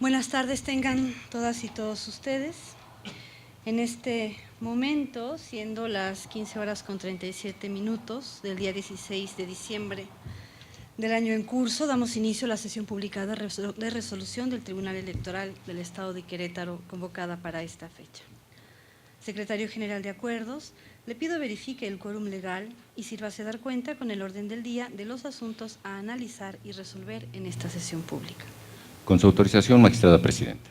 Buenas tardes tengan todas y todos ustedes. En este momento, siendo las 15:37 del día 16 de diciembre del año en curso, damos inicio a la sesión publicada de resolución del Tribunal Electoral del Estado de Querétaro convocada para esta fecha. Secretario General de Acuerdos, le pido verifique el quórum legal y sírvase dar cuenta con el orden del día de los asuntos a analizar y resolver en esta sesión pública. Con su autorización, magistrada presidenta.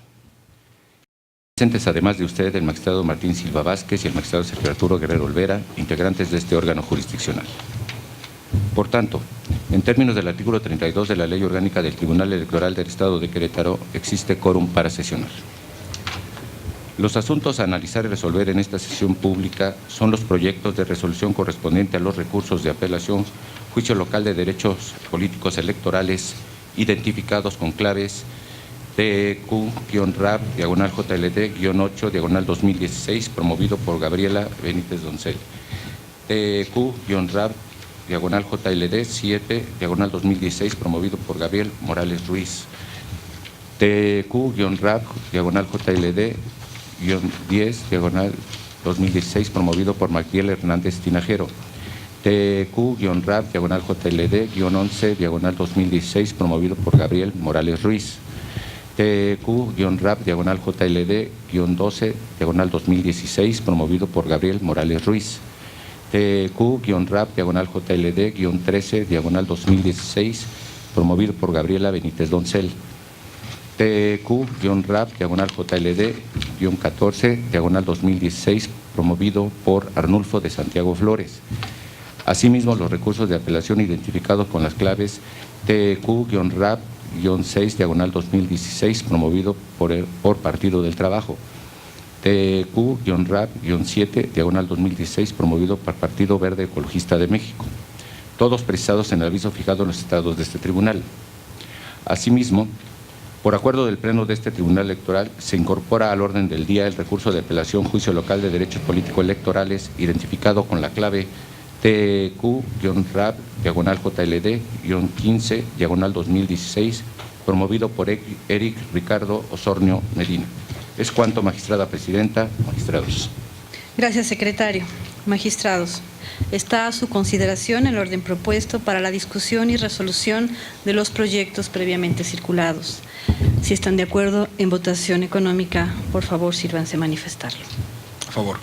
Presentes, además de usted, el magistrado Martín Silva Vázquez y el magistrado Sergio Arturo Guerrero Olvera, integrantes de este órgano jurisdiccional. Por tanto, en términos del artículo 32 de la Ley Orgánica del Tribunal Electoral del Estado de Querétaro, existe quórum para sesionar. Los asuntos a analizar y resolver en esta sesión pública son los proyectos de resolución correspondientes a los recursos de apelación, juicio local de derechos políticos electorales, identificados con claves TQ-RAB-JLD-8-2016, promovido por Gabriela Benítez Doncel. TQ-JLD-7-2016, promovido por Gabriel Morales Ruiz. TQ-RAB-JLD-10-2016, promovido por Magdiel Hernández Tinajero. TQ-RAB-JLD-11-2016, promovido por Gabriel Morales Ruiz. TQ-RAB-JLD-12-2016, promovido por Gabriel Morales Ruiz. TQ-RAB-JLD-13-2016, promovido por Gabriela Benítez Doncel. TQ-RAB-JLD-14-2016, promovido por Arnulfo de Santiago Flores. Asimismo, los recursos de apelación identificados con las claves TQ-RAB-6-2016, promovido por Partido del Trabajo. TQ-RAB-7-2016, promovido por Partido Verde Ecologista de México. Todos precisados en el aviso fijado en los estados de este tribunal. Asimismo, por acuerdo del Pleno de este Tribunal Electoral, se incorpora al orden del día el recurso de apelación juicio local de derechos políticos electorales identificado con la clave TQ-RAB-JLD-15-2016, promovido por Eric Ricardo Osornio Medina. Es cuanto, magistrada presidenta, magistrados. Gracias, secretario. Magistrados, está a su consideración el orden propuesto para la discusión y resolución de los proyectos previamente circulados. Si están de acuerdo en votación económica, por favor, sírvanse manifestarlo. A favor.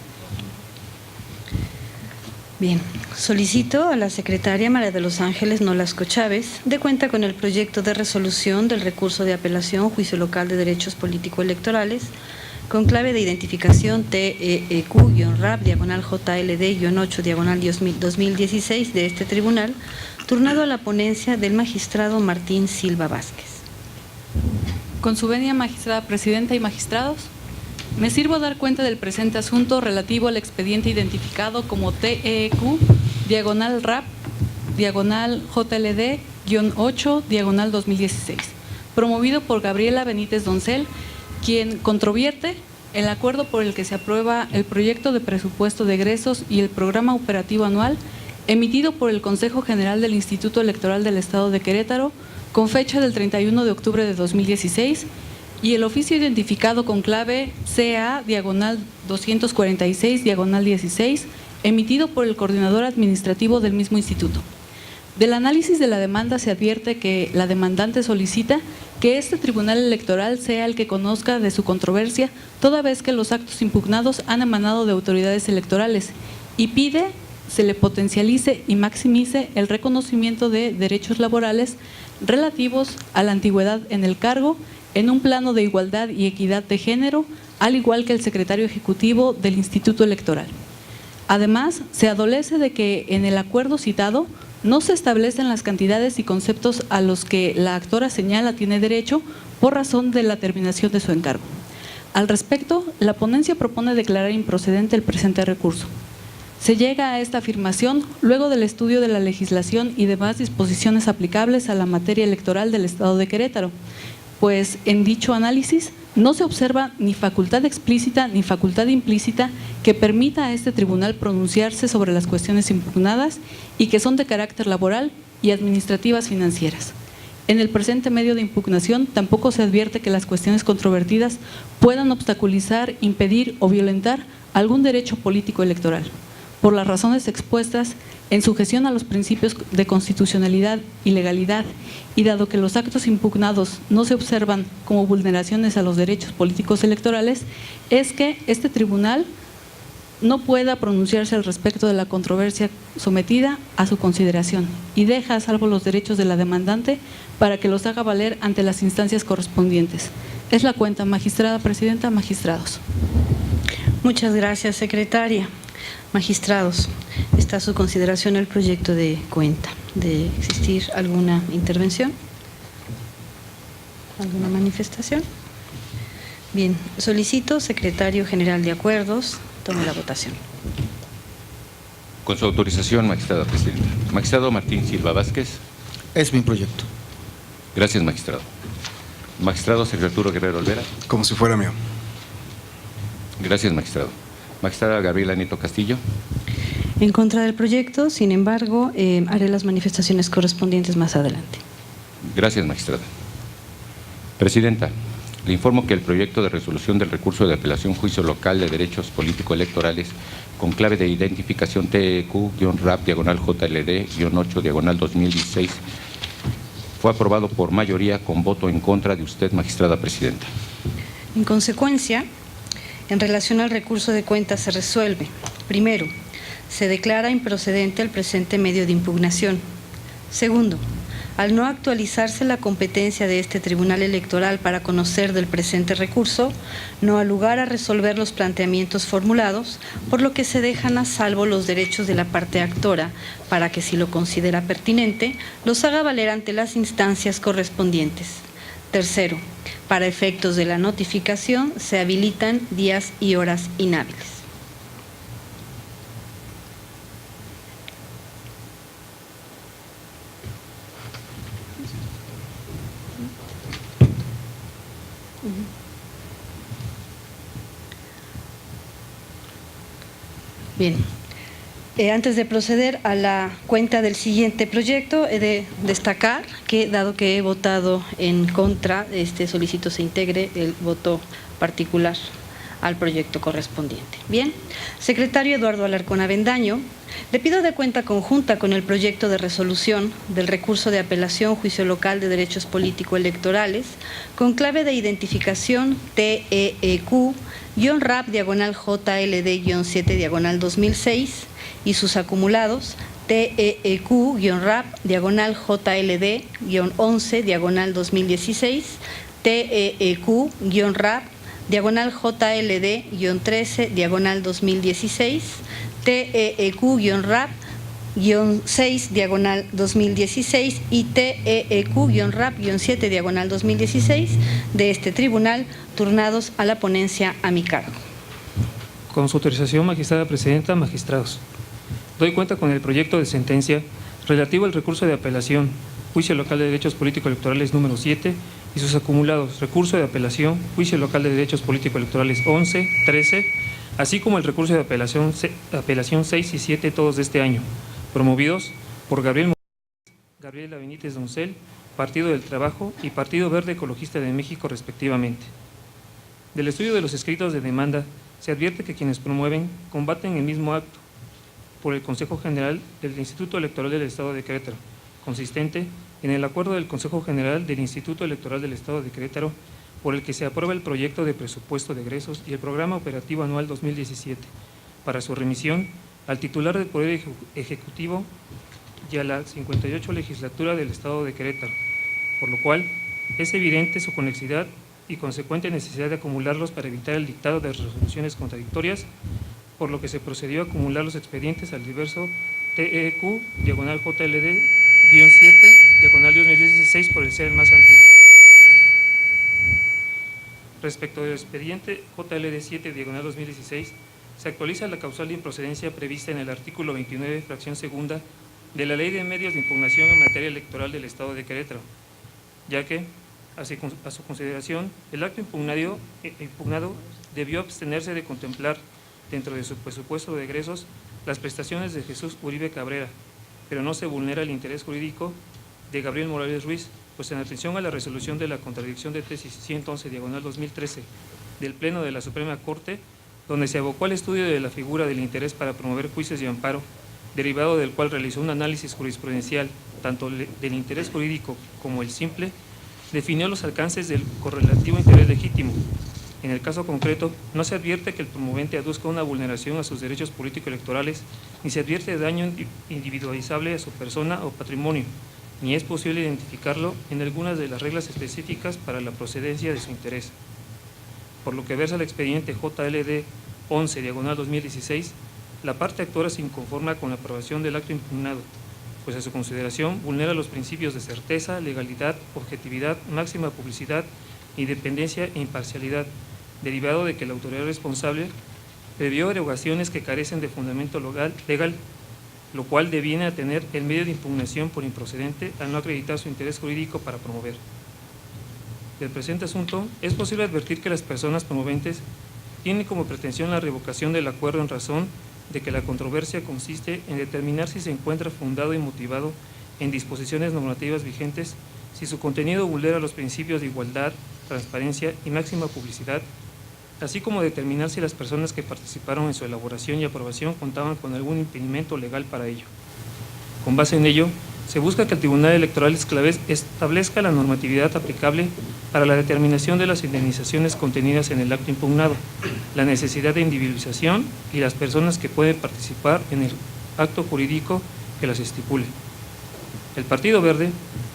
Bien, solicito a la secretaria María de los Ángeles Nolasco Chávez dé cuenta con el proyecto de resolución del recurso de apelación juicio local de derechos político-electorales con clave de identificación TEQ-RAB-JLD-8-2016 de este tribunal, turnado a la ponencia del magistrado Martín Silva Vázquez. Con su venia, magistrada presidenta y magistrados, me sirvo dar cuenta del presente asunto relativo al expediente identificado como TEQ-RAB-JLD-8-2016, promovido por Gabriela Benítez Doncel, quien controvierte el acuerdo por el que se aprueba el proyecto de presupuesto de egresos y el programa operativo anual emitido por el Consejo General del Instituto Electoral del Estado de Querétaro con fecha del 31 de octubre de 2016 y el oficio identificado con clave CA-246-16, emitido por el coordinador administrativo del mismo instituto. Del análisis de la demanda se advierte que la demandante solicita que este tribunal electoral sea el que conozca de su controversia, toda vez que los actos impugnados han emanado de autoridades electorales, y pide se le potencialice y maximice el reconocimiento de derechos laborales relativos a la antigüedad en el cargo en un plano de igualdad y equidad de género, al igual que el secretario ejecutivo del Instituto Electoral. Además, se adolece de que en el acuerdo citado no se establecen las cantidades y conceptos a los que la actora señala tiene derecho por razón de la terminación de su encargo. Al respecto, la ponencia propone declarar improcedente el presente recurso. Se llega a esta afirmación luego del estudio de la legislación y demás disposiciones aplicables a la materia electoral del Estado de Querétaro, pues en dicho análisis no se observa ni facultad explícita ni facultad implícita que permita a este tribunal pronunciarse sobre las cuestiones impugnadas y que son de carácter laboral y administrativas financieras. En el presente medio de impugnación tampoco se advierte que las cuestiones controvertidas puedan obstaculizar, impedir o violentar algún derecho político electoral. Por las razones expuestas, en sujeción a los principios de constitucionalidad y legalidad, y dado que los actos impugnados no se observan como vulneraciones a los derechos políticos electorales, es que este tribunal no pueda pronunciarse al respecto de la controversia sometida a su consideración y deja a salvo los derechos de la demandante para que los haga valer ante las instancias correspondientes. Es la cuenta, magistrada presidenta, magistrados. Muchas gracias, secretaria. Magistrados, está a su consideración el proyecto de cuenta. ¿De existir alguna intervención? ¿Alguna manifestación? Bien, solicito, secretario general de acuerdos, tome la votación. Con su autorización, magistrada presidenta. Magistrado Martín Silva Vázquez. Es mi proyecto. Gracias, magistrado. Magistrado Sergio Arturo Guerrero Olvera. Como si fuera mío. Gracias, magistrado. Magistrada Gabriela Nieto Castillo. En contra del proyecto, sin embargo, haré las manifestaciones correspondientes más adelante. Gracias, magistrada. Presidenta, le informo que el proyecto de resolución del recurso de apelación juicio local de derechos político-electorales con clave de identificación TEQ-RAP-JLD-8-2016 fue aprobado por mayoría con voto en contra de usted, magistrada presidenta. En consecuencia, en relación al recurso de cuenta se resuelve. Primero, se declara improcedente el presente medio de impugnación. Segundo, al no actualizarse la competencia de este Tribunal Electoral para conocer del presente recurso, no ha lugar a resolver los planteamientos formulados, por lo que se dejan a salvo los derechos de la parte actora para que, si lo considera pertinente, los haga valer ante las instancias correspondientes. Tercero, para efectos de la notificación se habilitan días y horas inhábiles. Bien, antes de proceder a la cuenta del siguiente proyecto, he de destacar que, dado que he votado en contra, solicito se integre el voto particular al proyecto correspondiente. Bien, secretario Eduardo Alarcón Avendaño, le pido de cuenta conjunta con el proyecto de resolución del recurso de apelación juicio local de derechos político-electorales con clave de identificación TEQ-RAP-JLD-7-2006 y sus acumulados TEQ-RAP-JLD-11-2016, TEQ-RAP-JLD-13-2016, TEQ-RAP-6-2016 y TEQ-RAP-7-2016 de este tribunal, turnados a la ponencia a mi cargo. Con su autorización, magistrada presidenta, magistrados. Doy cuenta con el proyecto de sentencia relativo al recurso de apelación, juicio local de derechos político-electorales número 7 y sus acumulados, recurso de apelación, juicio local de derechos político-electorales 11, 13, así como el recurso de apelación 6 y 7, todos de este año, promovidos por Gabriela Benítez Doncel, Partido del Trabajo y Partido Verde Ecologista de México, respectivamente. Del estudio de los escritos de demanda, se advierte que quienes promueven combaten el mismo acto por el Consejo General del Instituto Electoral del Estado de Querétaro, consistente en el acuerdo del Consejo General del Instituto Electoral del Estado de Querétaro, por el que se aprueba el proyecto de presupuesto de egresos y el programa operativo anual 2017, para su remisión al titular del Poder Ejecutivo y a la 58 legislatura del Estado de Querétaro, por lo cual es evidente su conexidad y consecuente necesidad de acumularlos para evitar el dictado de resoluciones contradictorias, por lo que se procedió a acumular los expedientes al diverso TEQ-JLD-7-2016 por el ser el más antiguo. Respecto del expediente JLD-7-2016, se actualiza la causal de improcedencia prevista en el artículo 29, fracción segunda, de la Ley de Medios de Impugnación en materia electoral del Estado de Querétaro, ya que, a su consideración, el acto impugnado debió abstenerse de contemplar, dentro de su presupuesto de egresos, las prestaciones de Jesús Uribe Cabrera, pero no se vulnera el interés jurídico de Gabriel Morales Ruiz, pues en atención a la resolución de la contradicción de tesis 111/2013 del Pleno de la Suprema Corte, donde se abocó al estudio de la figura del interés para promover juicios de amparo, derivado del cual realizó un análisis jurisprudencial tanto del interés jurídico como el simple, definió los alcances del correlativo interés legítimo. En el caso concreto, no se advierte que el promovente aduzca una vulneración a sus derechos político-electorales, ni se advierte daño individualizable a su persona o patrimonio, ni es posible identificarlo en algunas de las reglas específicas para la procedencia de su interés. Por lo que versa el expediente JLD 11/2016, la parte actora se inconforma con la aprobación del acto impugnado, pues a su consideración vulnera los principios de certeza, legalidad, objetividad, máxima publicidad, independencia e imparcialidad, derivado de que la autoridad responsable previó erogaciones que carecen de fundamento legal, lo cual deviene a tener el medio de impugnación por improcedente al no acreditar su interés jurídico para promover. Del presente asunto, es posible advertir que las personas promoventes tienen como pretensión la revocación del acuerdo en razón de que la controversia consiste en determinar si se encuentra fundado y motivado en disposiciones normativas vigentes, si su contenido vulnera los principios de igualdad, transparencia y máxima publicidad, así como determinar si las personas que participaron en su elaboración y aprobación contaban con algún impedimento legal para ello. Con base en ello, se busca que el Tribunal Electoral establezca la normatividad aplicable para la determinación de las indemnizaciones contenidas en el acto impugnado, la necesidad de individualización y las personas que pueden participar en el acto jurídico que las estipule. El Partido Verde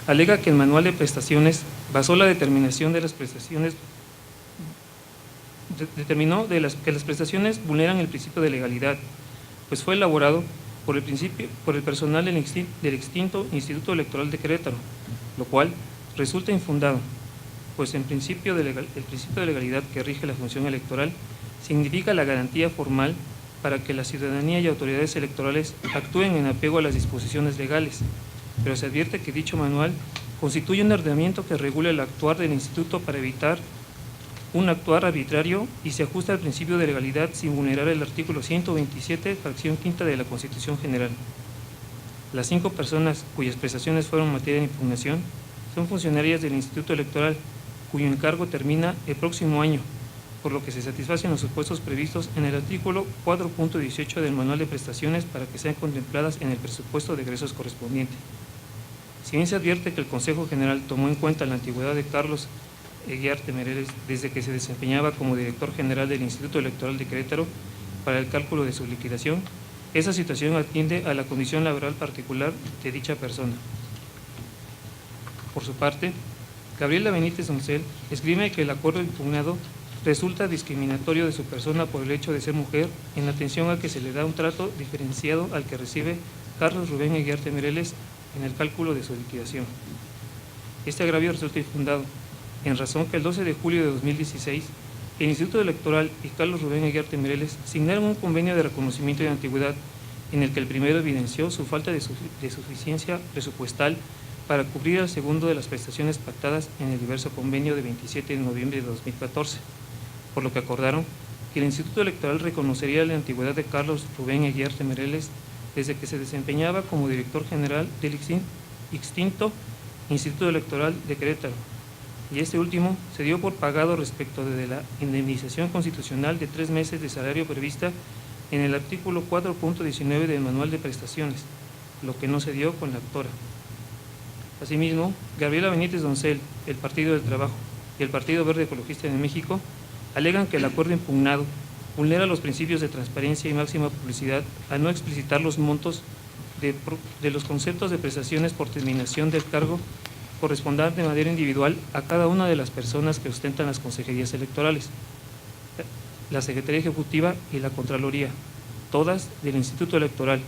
alega que el manual de prestaciones basó la determinación de las prestaciones que las prestaciones vulneran el principio de legalidad, pues fue elaborado por el personal del extinto Instituto Electoral de Querétaro, lo cual resulta infundado, pues el principio de legalidad que rige la función electoral significa la garantía formal para que la ciudadanía y autoridades electorales actúen en apego a las disposiciones legales, pero se advierte que dicho manual constituye un ordenamiento que regula el actuar del Instituto para evitar un actuar arbitrario y se ajusta al principio de legalidad sin vulnerar el artículo 127, fracción quinta de la Constitución General. Las 5 personas cuyas prestaciones fueron materia de impugnación son funcionarias del Instituto Electoral, cuyo encargo termina el próximo año, por lo que se satisfacen los supuestos previstos en el artículo 4.18 del Manual de Prestaciones para que sean contempladas en el presupuesto de egresos correspondiente. Si bien se advierte que el Consejo General tomó en cuenta la antigüedad de Carlos Eguiarte Mereles desde que se desempeñaba como director general del Instituto Electoral de Querétaro para el cálculo de su liquidación, esa situación atiende a la condición laboral particular de dicha persona. Por su parte, Gabriela Benítez Doncel esgrime que el acuerdo impugnado resulta discriminatorio de su persona por el hecho de ser mujer, en atención a que se le da un trato diferenciado al que recibe Carlos Rubén Eguiarte Mereles en el cálculo de su liquidación. Este agravio resulta infundado, en razón que el 12 de julio de 2016, el Instituto Electoral y Carlos Rubén Eguiarte Mereles signaron un convenio de reconocimiento de antigüedad en el que el primero evidenció su falta de suficiencia presupuestal para cubrir al segundo de las prestaciones pactadas en el diverso convenio de 27 de noviembre de 2014, por lo que acordaron que el Instituto Electoral reconocería la antigüedad de Carlos Rubén Eguiarte Mereles desde que se desempeñaba como director general del extinto Instituto Electoral de Querétaro, y este último se dio por pagado respecto de la indemnización constitucional de 3 meses de salario prevista en el artículo 4.19 del Manual de Prestaciones, lo que no se dio con la actora. Asimismo, Gabriela Benítez Doncel, el Partido del Trabajo y el Partido Verde Ecologista de México alegan que el acuerdo impugnado vulnera los principios de transparencia y máxima publicidad al no explicitar los montos de los conceptos de prestaciones por terminación del cargo corresponder de manera individual a cada una de las personas que ostentan las consejerías electorales, la Secretaría Ejecutiva y la Contraloría, todas del Instituto Electoral.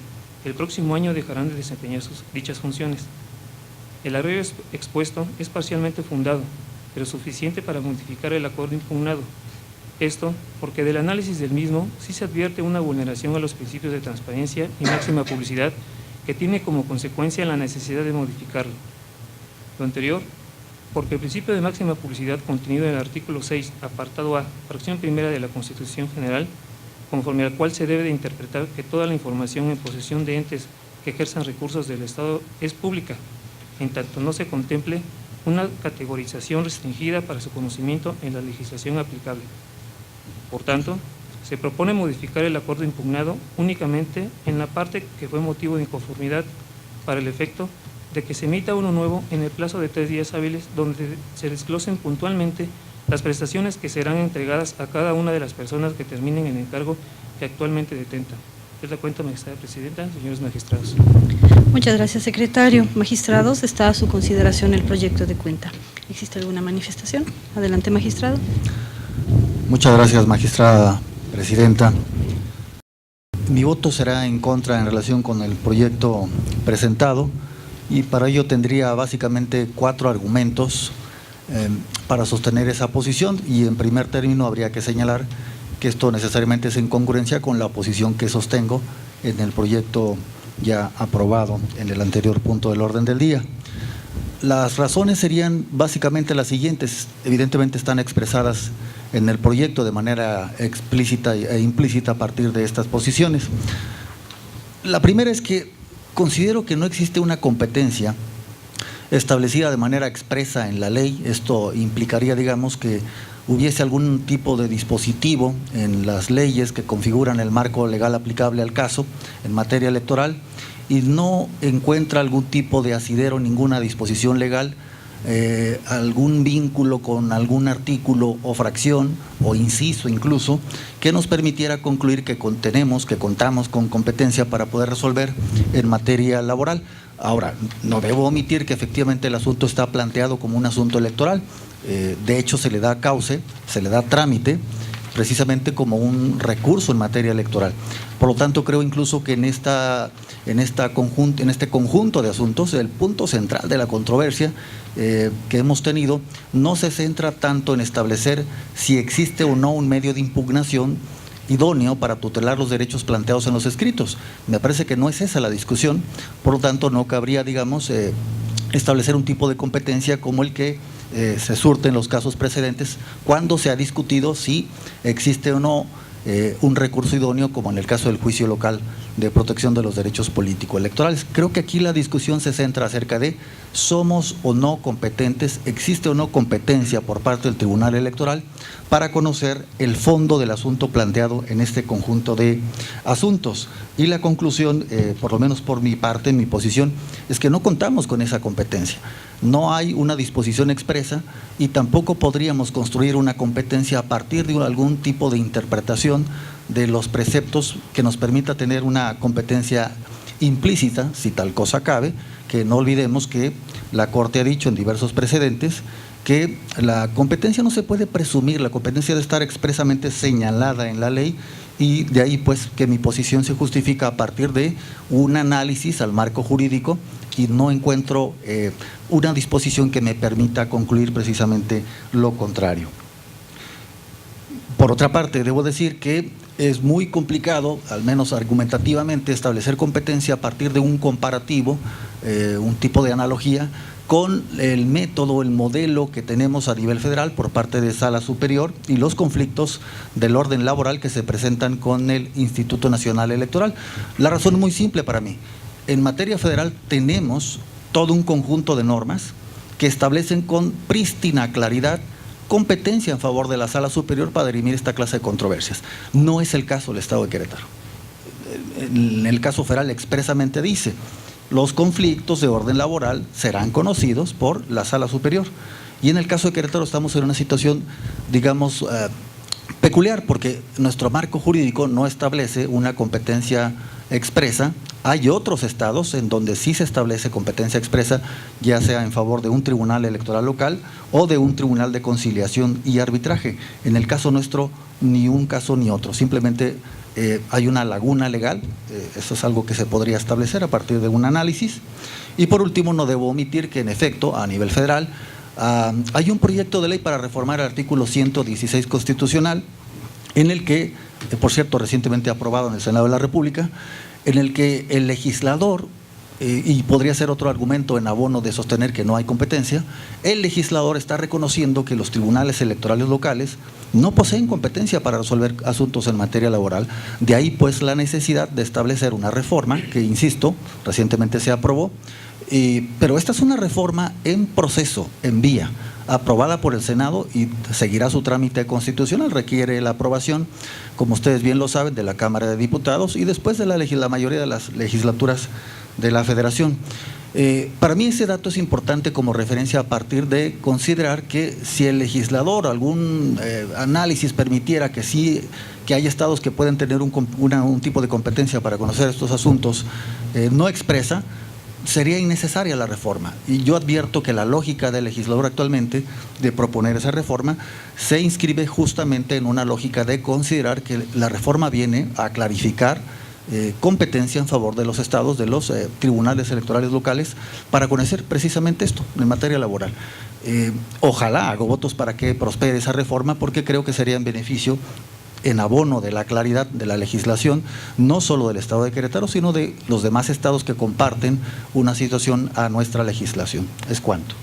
El próximo año dejarán de desempeñar dichas funciones. El agravio expuesto es parcialmente fundado, pero suficiente para modificar el acuerdo impugnado. Esto porque del análisis del mismo sí se advierte una vulneración a los principios de transparencia y máxima publicidad que tiene como consecuencia la necesidad de modificarlo. Lo anterior, porque el principio de máxima publicidad contenido en el artículo 6, apartado A, fracción primera de la Constitución General, conforme al cual se debe de interpretar que toda la información en posesión de entes que ejerzan recursos del Estado es pública, en tanto no se contemple una categorización restringida para su conocimiento en la legislación aplicable. Por tanto, se propone modificar el acuerdo impugnado únicamente en la parte que fue motivo de inconformidad para el efecto de que se emita uno nuevo en el plazo de 3 días hábiles donde se desglosen puntualmente las prestaciones que serán entregadas a cada una de las personas que terminen en el cargo que actualmente detentan. Es la cuenta, magistrada presidenta, señores magistrados. Muchas gracias, secretario. Magistrados, está a su consideración el proyecto de cuenta. ¿Existe alguna manifestación? Adelante, magistrado. Muchas gracias, magistrada presidenta. Mi voto será en contra en relación con el proyecto presentado y para ello tendría básicamente 4 argumentos para sostener esa posición, y en primer término habría que señalar que esto necesariamente es en congruencia con la posición que sostengo en el proyecto ya aprobado en el anterior punto del orden del día. Las razones serían básicamente las siguientes, evidentemente están expresadas en el proyecto de manera explícita e implícita a partir de estas posiciones. La primera es que considero que no existe una competencia establecida de manera expresa en la ley. Esto implicaría, digamos, que hubiese algún tipo de dispositivo en las leyes que configuran el marco legal aplicable al caso en materia electoral y no encuentra algún tipo de asidero, ninguna disposición legal, algún vínculo con algún artículo o fracción o inciso incluso que nos permitiera concluir que contamos con competencia para poder resolver en materia laboral. Ahora, no debo omitir que efectivamente el asunto está planteado como un asunto electoral. De hecho, se le da cauce, se le da trámite precisamente como un recurso en materia electoral. Por lo tanto, creo incluso que en este conjunto de asuntos, el punto central de la controversia que hemos tenido no se centra tanto en establecer si existe o no un medio de impugnación idóneo para tutelar los derechos planteados en los escritos. Me parece que no es esa la discusión, por lo tanto no cabría, digamos, establecer un tipo de competencia como el que se surte en los casos precedentes cuando se ha discutido si existe o no un recurso idóneo, como en el caso del juicio local de protección de los derechos político-electorales. Creo que aquí la discusión se centra acerca de somos o no competentes, existe o no competencia por parte del Tribunal Electoral para conocer el fondo del asunto planteado en este conjunto de asuntos. Y la conclusión, por lo menos por mi parte, mi posición, es que no contamos con esa competencia. No hay una disposición expresa y tampoco podríamos construir una competencia a partir de algún tipo de interpretación de los preceptos que nos permita tener una competencia implícita, si tal cosa cabe, que no olvidemos que la Corte ha dicho en diversos precedentes que la competencia no se puede presumir, la competencia debe estar expresamente señalada en la ley, y de ahí pues que mi posición se justifica a partir de un análisis al marco jurídico y no encuentro una disposición que me permita concluir precisamente lo contrario. Por otra parte, debo decir que es muy complicado, al menos argumentativamente, establecer competencia a partir de un comparativo, un tipo de analogía con el método, el modelo que tenemos a nivel federal por parte de Sala Superior y los conflictos del orden laboral que se presentan con el Instituto Nacional Electoral. La razón es muy simple para mí. En materia federal tenemos todo un conjunto de normas que establecen con prístina claridad competencia en favor de la Sala Superior para dirimir esta clase de controversias. No es el caso del Estado de Querétaro. En el caso federal expresamente dice: los conflictos de orden laboral serán conocidos por la Sala Superior. Y en el caso de Querétaro estamos en una situación, digamos, peculiar, porque nuestro marco jurídico no establece una competencia expresa. Hay otros estados en donde sí se establece competencia expresa, ya sea en favor de un tribunal electoral local o de un tribunal de conciliación y arbitraje. En el caso nuestro, ni un caso ni otro, simplemente hay una laguna legal. Eso es algo que se podría establecer a partir de un análisis. Y por último, no debo omitir que en efecto, a nivel federal, hay un proyecto de ley para reformar el artículo 116 constitucional, en el que, por cierto, recientemente aprobado en el Senado de la República, en el que el legislador, y podría ser otro argumento en abono de sostener que no hay competencia, el legislador está reconociendo que los tribunales electorales locales no poseen competencia para resolver asuntos en materia laboral. De ahí pues la necesidad de establecer una reforma que, insisto, recientemente se aprobó, Pero esta es una reforma en proceso, en vía, aprobada por el Senado y seguirá su trámite constitucional. Requiere la aprobación, como ustedes bien lo saben, de la Cámara de Diputados y después de la mayoría de las legislaturas de la Federación. Para mí ese dato es importante como referencia a partir de considerar que si el legislador, algún análisis permitiera que sí, que hay estados que pueden tener un tipo de competencia para conocer estos asuntos no expresa, sería innecesaria la reforma. Y yo advierto que la lógica del legislador actualmente de proponer esa reforma se inscribe justamente en una lógica de considerar que la reforma viene a clarificar competencia en favor de los estados, de los tribunales electorales locales, para conocer precisamente esto en materia laboral. Ojalá hago votos para que prospere esa reforma, porque creo que sería en beneficio, en abono de la claridad de la legislación, no solo del estado de Querétaro, sino de los demás estados que comparten una situación a nuestra legislación. Es cuanto.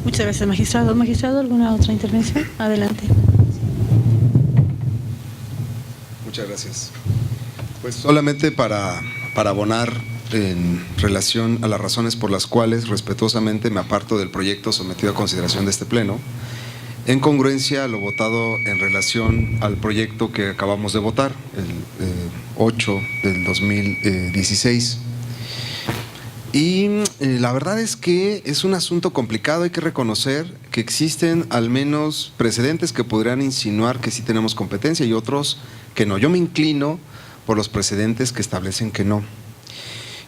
Muchas gracias, magistrado. Magistrado, ¿alguna otra intervención? Adelante. Muchas gracias. Pues solamente para abonar en relación a las razones por las cuales respetuosamente me aparto del proyecto sometido a consideración de este Pleno, en congruencia a lo votado en relación al proyecto que acabamos de votar, el 8 del 2016. Y la verdad es que es un asunto complicado. Hay que reconocer que existen al menos precedentes que podrían insinuar que sí tenemos competencia y otros que no. Yo me inclino por los precedentes que establecen que no.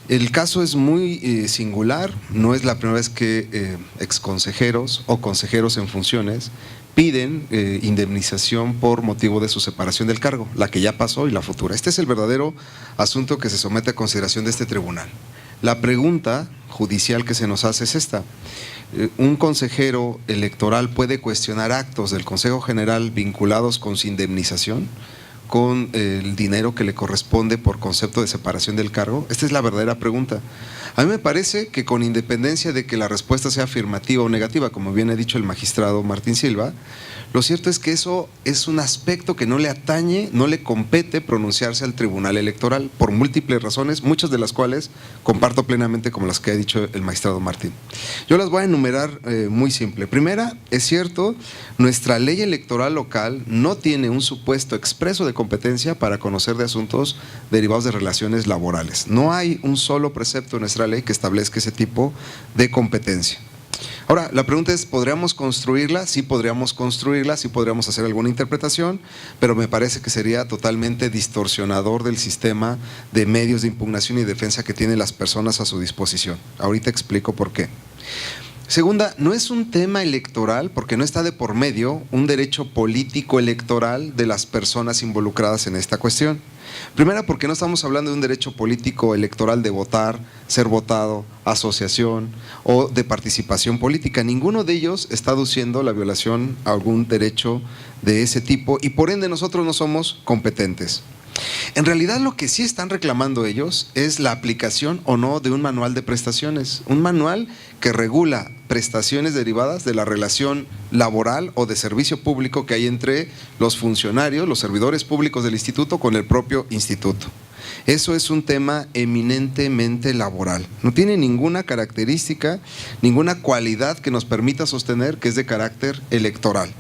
El caso es muy singular, no es la primera vez que exconsejeros o consejeros en funciones piden indemnización por motivo de su separación del cargo, la que ya pasó y la futura. Este es el verdadero asunto que se somete a consideración de este tribunal. La pregunta judicial que se nos hace es esta: ¿un consejero electoral puede cuestionar actos del Consejo General vinculados con su indemnización, con el dinero que le corresponde por concepto de separación del cargo? Esta es la verdadera pregunta. A mí me parece que, con independencia de que la respuesta sea afirmativa o negativa, como bien ha dicho el magistrado Martín Silva, lo cierto es que eso es un aspecto que no le atañe, no le compete pronunciarse al Tribunal Electoral por múltiples razones, muchas de las cuales comparto plenamente, como las que ha dicho el magistrado Martín. Yo las voy a enumerar muy simple. Primera, es cierto, nuestra ley electoral local no tiene un supuesto expreso de competencia para conocer de asuntos derivados de relaciones laborales. No hay un solo precepto en nuestra ley que establezca ese tipo de competencia. Ahora, la pregunta es, ¿podríamos construirla? Sí podríamos construirla, sí podríamos hacer alguna interpretación, pero me parece que sería totalmente distorsionador del sistema de medios de impugnación y defensa que tienen las personas a su disposición. Ahorita explico por qué. Segunda, no es un tema electoral porque no está de por medio un derecho político electoral de las personas involucradas en esta cuestión. Primera, porque no estamos hablando de un derecho político electoral de votar, ser votado, asociación o de participación política. Ninguno de ellos está aduciendo la violación a algún derecho de ese tipo y por ende nosotros no somos competentes. En realidad lo que sí están reclamando ellos es la aplicación o no de un manual de prestaciones, un manual que regula prestaciones derivadas de la relación laboral o de servicio público que hay entre los funcionarios, los servidores públicos del instituto con el propio instituto. Eso es un tema eminentemente laboral, no tiene ninguna característica, ninguna cualidad que nos permita sostener que es de carácter electoral.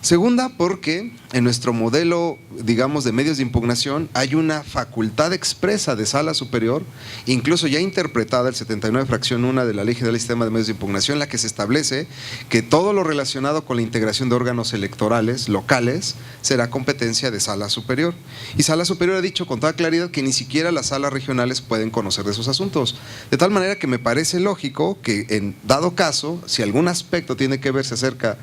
Segunda, porque en nuestro modelo, digamos, de medios de impugnación hay una facultad expresa de sala superior, incluso ya interpretada el 79 fracción 1 de la Ley General del Sistema de Medios de Impugnación, la que se establece que todo lo relacionado con la integración de órganos electorales locales será competencia de sala superior. Y sala superior ha dicho con toda claridad que ni siquiera las salas regionales pueden conocer de esos asuntos. De tal manera que me parece lógico que, en dado caso, si algún aspecto tiene que verse acerca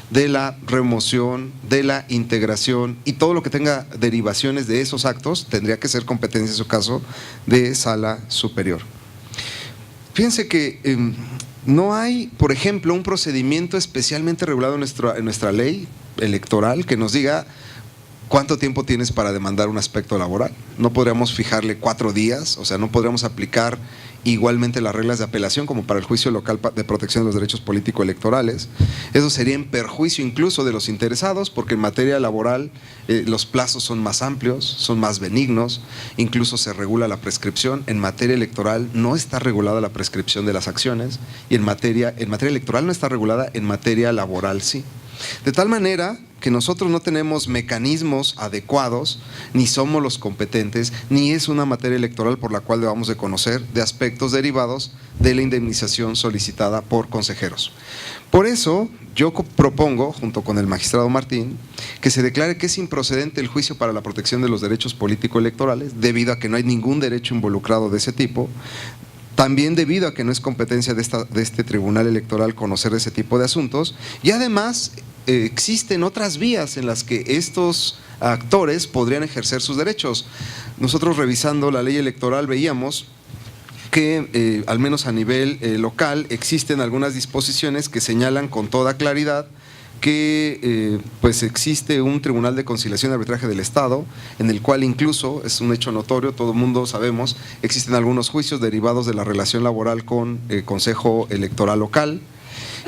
de la remoción, de la integración y todo lo que tenga derivaciones de esos actos, tendría que ser competencia en su caso de sala superior. Fíjense que no hay, por ejemplo, un procedimiento especialmente regulado en nuestra ley electoral que nos diga ¿cuánto tiempo tienes para demandar un aspecto laboral? No podríamos fijarle 4 días, o sea, no podríamos aplicar igualmente las reglas de apelación como para el juicio local de protección de los derechos político-electorales. Eso sería en perjuicio incluso de los interesados, porque en materia laboral los plazos son más amplios, son más benignos, incluso se regula la prescripción. En materia electoral no está regulada la prescripción de las acciones, y en materia electoral no está regulada, en materia laboral sí. De tal manera que nosotros no tenemos mecanismos adecuados, ni somos los competentes, ni es una materia electoral por la cual debamos de conocer de aspectos derivados de la indemnización solicitada por consejeros. Por eso yo propongo, junto con el magistrado Martín, que se declare que es improcedente el juicio para la protección de los derechos político-electorales, debido a que no hay ningún derecho involucrado de ese tipo. También debido a que no es competencia de este tribunal electoral conocer ese tipo de asuntos, y además existen otras vías en las que estos actores podrían ejercer sus derechos. Nosotros, revisando la ley electoral, veíamos que al menos a nivel local existen algunas disposiciones que señalan con toda claridad que pues existe un Tribunal de Conciliación y Arbitraje del Estado, en el cual incluso, es un hecho notorio, todo el mundo sabemos, existen algunos juicios derivados de la relación laboral con el Consejo Electoral local.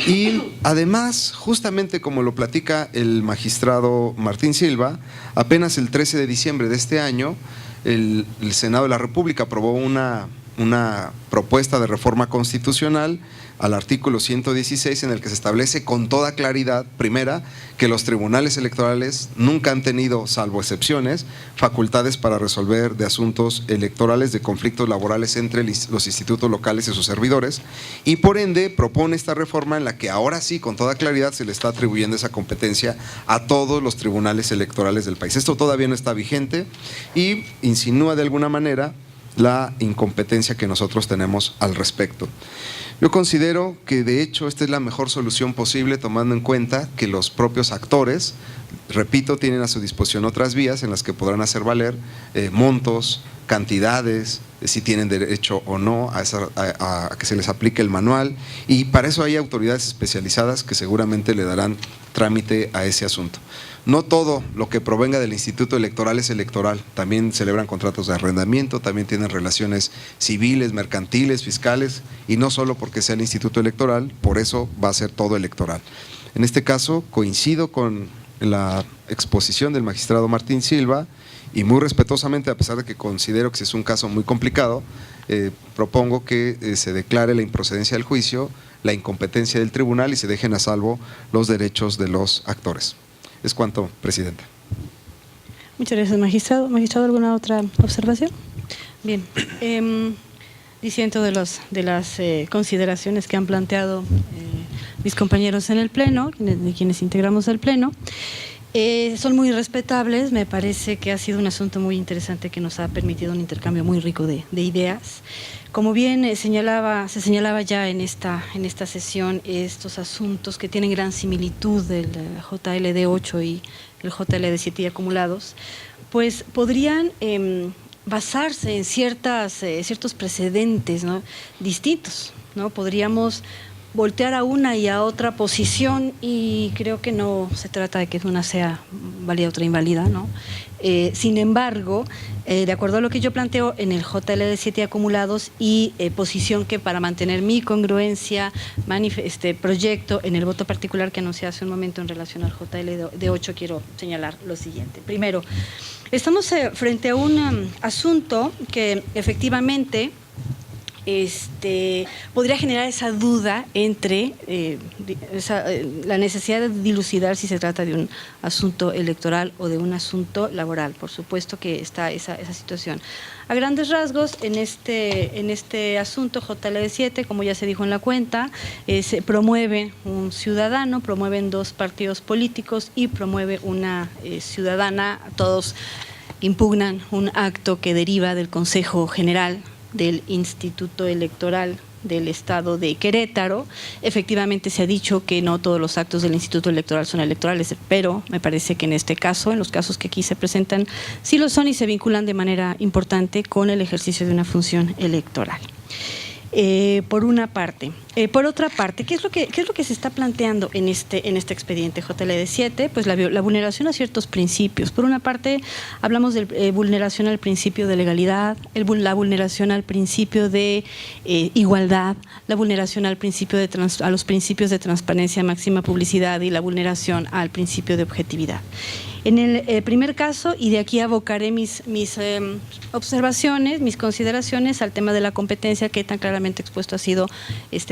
Y además, justamente como lo platica el magistrado Martín Silva, apenas el 13 de diciembre de este año, el Senado de la República aprobó una propuesta de reforma constitucional al artículo 116, en el que se establece con toda claridad, primera, que los tribunales electorales nunca han tenido, salvo excepciones, facultades para resolver de asuntos electorales, de conflictos laborales entre los institutos locales y sus servidores, y por ende propone esta reforma en la que ahora sí, con toda claridad, se le está atribuyendo esa competencia a todos los tribunales electorales del país. Esto todavía no está vigente y insinúa de alguna manera la incompetencia que nosotros tenemos al respecto. Yo considero que de hecho esta es la mejor solución posible, tomando en cuenta que los propios actores, repito, tienen a su disposición otras vías en las que podrán hacer valer montos, cantidades, si tienen derecho o no a que se les aplique el manual, y para eso hay autoridades especializadas que seguramente le darán trámite a ese asunto. No todo lo que provenga del Instituto Electoral es electoral, también celebran contratos de arrendamiento, también tienen relaciones civiles, mercantiles, fiscales, y no solo porque sea el Instituto Electoral, por eso va a ser todo electoral. En este caso coincido con la exposición del magistrado Martín Silva, y muy respetuosamente, a pesar de que considero que es un caso muy complicado, propongo que se declare la improcedencia del juicio, la incompetencia del tribunal, y se dejen a salvo los derechos de los actores. Es cuanto, Presidenta. Muchas gracias, magistrado. Magistrado, ¿alguna otra observación? Bien, disiento de las consideraciones que han planteado mis compañeros en el Pleno, de quienes integramos el Pleno. Son muy respetables, me parece que ha sido un asunto muy interesante que nos ha permitido un intercambio muy rico de ideas. Como bien se señalaba ya en esta sesión, estos asuntos que tienen gran similitud del JLD 8 y el JLD 7 acumulados, pues podrían basarse en ciertos precedentes, ¿no?, distintos, ¿no? Podríamos voltear a una y a otra posición, y creo que no se trata de que una sea válida y otra inválida, ¿no? Sin embargo, de acuerdo a lo que yo planteo en el JLD 7 acumulados y posición que para mantener mi congruencia proyecto en el voto particular que anuncié hace un momento en relación al JLD 8, quiero señalar lo siguiente. Primero, estamos frente a un asunto que efectivamente podría generar esa duda entre la necesidad de dilucidar si se trata de un asunto electoral o de un asunto laboral. Por supuesto que está esa situación. A grandes rasgos, en este asunto JLD 7, como ya se dijo en la cuenta, se promueve un ciudadano, promueven 2 partidos políticos y promueve una ciudadana. Todos impugnan un acto que deriva del Consejo General del Instituto Electoral del Estado de Querétaro. Efectivamente se ha dicho que no todos los actos del Instituto Electoral son electorales, pero me parece que en este caso, en los casos que aquí se presentan, sí lo son y se vinculan de manera importante con el ejercicio de una función electoral. por una parte. Por otra parte, ¿qué es lo que se está planteando en este expediente JLD 7? Pues la vulneración a ciertos principios. Por una parte, hablamos de vulneración al principio de legalidad, la vulneración al principio de igualdad, la vulneración al principio a los principios de transparencia, máxima publicidad y la vulneración al principio de objetividad. En el primer caso, y de aquí abocaré mis observaciones, mis consideraciones al tema de la competencia que tan claramente expuesto ha sido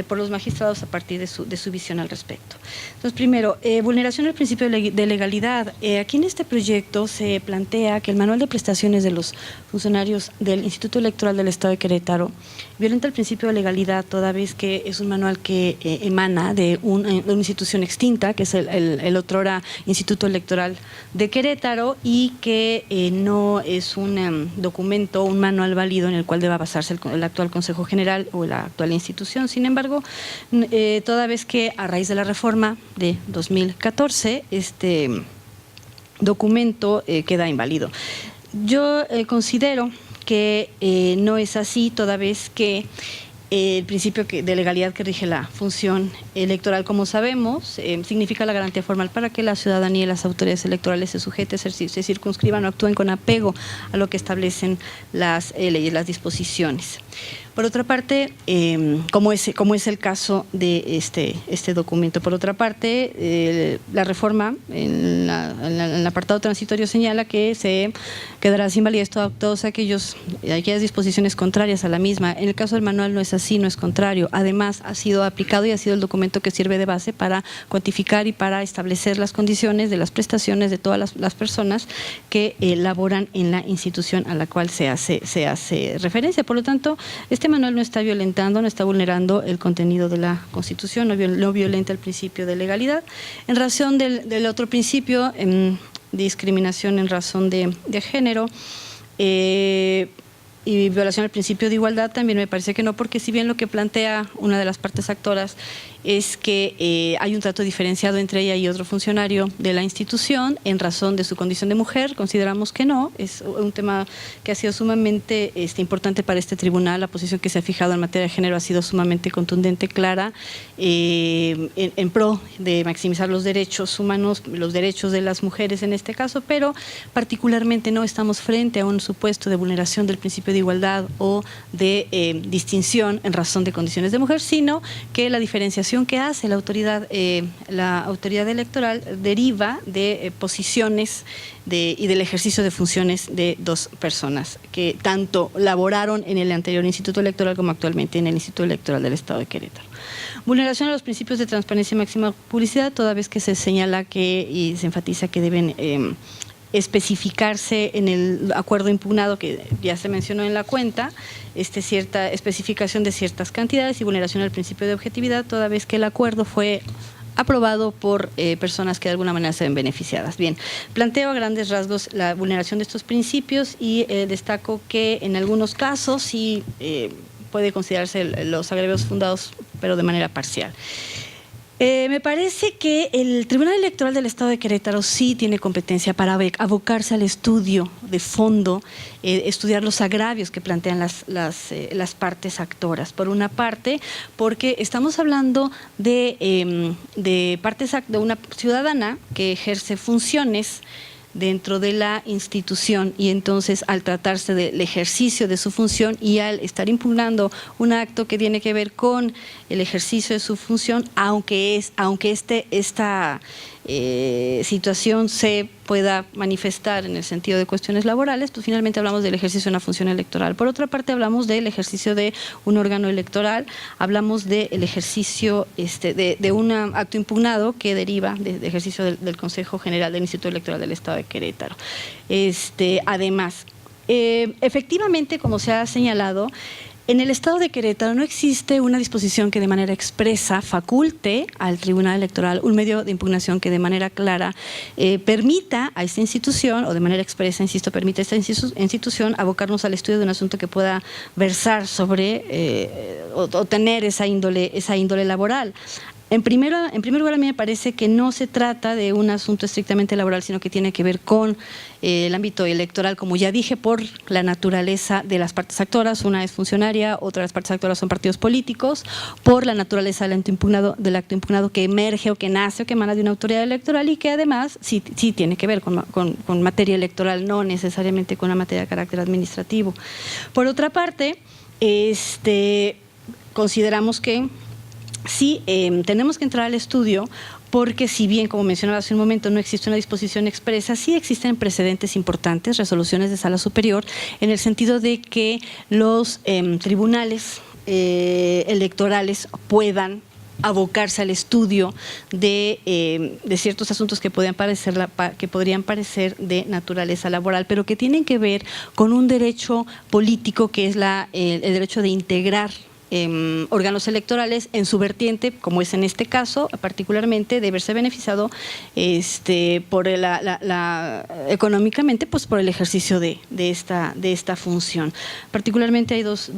por los magistrados a partir de su visión al respecto. Entonces, primero, vulneración del principio de legalidad. Aquí en este proyecto se plantea que el manual de prestaciones de los funcionarios del Instituto Electoral del Estado de Querétaro violenta el principio de legalidad, toda vez que es un manual que emana de una institución extinta, que es el otrora Instituto Electoral de Querétaro, y que no es un documento, un manual válido en el cual deba basarse el actual Consejo General o la actual institución. Sin embargo, toda vez que a raíz de la reforma de 2014, este documento queda inválido. Yo considero que no es así, toda vez que el principio de legalidad que rige la función electoral, como sabemos, significa la garantía formal para que la ciudadanía y las autoridades electorales se sujeten, se circunscriban o actúen con apego a lo que establecen las leyes, las disposiciones. Por otra parte, como es el caso de este documento. Por otra parte, la reforma en el apartado transitorio señala que se quedará sin validez todas aquellas disposiciones contrarias a la misma. En el caso del manual no es así, no es contrario. Además, ha sido aplicado y ha sido el documento que sirve de base para cuantificar y para establecer las condiciones de las prestaciones de todas las personas que laboran en la institución a la cual se hace referencia. Por lo tanto, este manual no está violentando, no está vulnerando el contenido de la Constitución, no violenta el principio de legalidad. En razón del otro principio, discriminación en razón de género, y violación al principio de igualdad, también me parece que no, porque si bien lo que plantea una de las partes actoras es que hay un trato diferenciado entre ella y otro funcionario de la institución en razón de su condición de mujer, consideramos que no. Es un tema que ha sido sumamente importante para este tribunal. La posición que se ha fijado en materia de género ha sido sumamente contundente, clara, en pro de maximizar los derechos humanos, los derechos de las mujeres en este caso, pero particularmente no estamos frente a un supuesto de vulneración del principio de igualdad o de distinción en razón de condiciones de mujer, sino que la diferenciación que hace la autoridad electoral deriva de posiciones y del ejercicio de funciones de dos personas que tanto laboraron en el anterior Instituto Electoral como actualmente en el Instituto Electoral del Estado de Querétaro. Vulneración a los principios de transparencia y máxima publicidad, toda vez que se señala y se enfatiza que deben especificarse en el acuerdo impugnado que ya se mencionó en la cuenta, cierta especificación de ciertas cantidades y vulneración al principio de objetividad, toda vez que el acuerdo fue aprobado por personas que de alguna manera se ven beneficiadas. Bien, planteo a grandes rasgos la vulneración de estos principios y destaco que en algunos casos sí puede considerarse los agravios fundados, pero de manera parcial. Me parece que el Tribunal Electoral del Estado de Querétaro sí tiene competencia para abocarse al estudio de fondo, estudiar los agravios que plantean las partes actoras. Por una parte, porque estamos hablando de una ciudadana que ejerce funciones dentro de la institución, y entonces al tratarse del ejercicio de su función y al estar impugnando un acto que tiene que ver con el ejercicio de su función, aunque esta situación se pueda manifestar en el sentido de cuestiones laborales, pues finalmente hablamos del ejercicio de una función electoral. Por otra parte, hablamos del ejercicio de un órgano electoral, hablamos del ejercicio de un acto impugnado que deriva de ejercicio del Consejo General del Instituto Electoral del Estado de Querétaro. Además, efectivamente, como se ha señalado, en el Estado de Querétaro no existe una disposición que de manera expresa faculte al Tribunal Electoral un medio de impugnación que de manera clara permita a esta institución, o de manera expresa, insisto, permite a esta institución abocarnos al estudio de un asunto que pueda versar sobre o tener esa índole laboral. En primer lugar, a mí me parece que no se trata de un asunto estrictamente laboral, sino que tiene que ver con el ámbito electoral, como ya dije, por la naturaleza de las partes actoras. Una es funcionaria, otra de las partes actoras son partidos políticos, por la naturaleza del acto impugnado que emerge o que nace o que emana de una autoridad electoral y que además sí tiene que ver con materia electoral, no necesariamente con la materia de carácter administrativo. Por otra parte, consideramos que sí, tenemos que entrar al estudio porque si bien, como mencionaba hace un momento, no existe una disposición expresa, sí existen precedentes importantes, resoluciones de sala superior, en el sentido de que los tribunales electorales puedan abocarse al estudio de ciertos asuntos que podrían parecer de naturaleza laboral, pero que tienen que ver con un derecho político que es el derecho de integrar órganos electorales en su vertiente, como es en este caso, particularmente de verse beneficiado por económicamente, pues por el ejercicio de esta función. Particularmente hay dos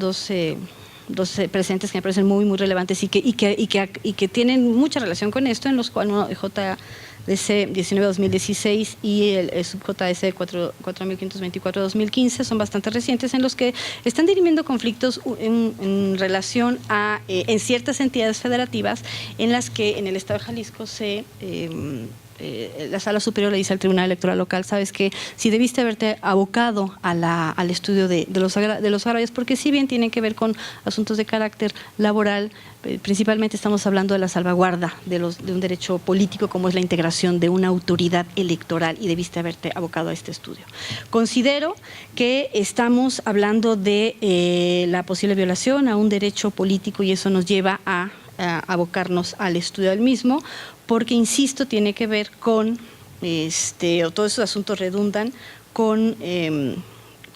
presentes que me parecen muy relevantes y que tienen mucha relación con esto, en los cuales uno, JDC 19-2016 y el sub-JDC 4524-2015 son bastante recientes, en los que están dirimiendo conflictos en relación a en ciertas entidades federativas en las que en el Estado de Jalisco la Sala Superior le dice al Tribunal Electoral Local: sabes que si debiste haberte abocado al estudio de los agravios, porque si bien tienen que ver con asuntos de carácter laboral, principalmente estamos hablando de la salvaguarda de un derecho político como es la integración de una autoridad electoral, y debiste haberte abocado a este estudio. Considero que estamos hablando de la posible violación a un derecho político y eso nos lleva a abocarnos al estudio del mismo, porque, insisto, tiene que ver con, o todos esos asuntos redundan con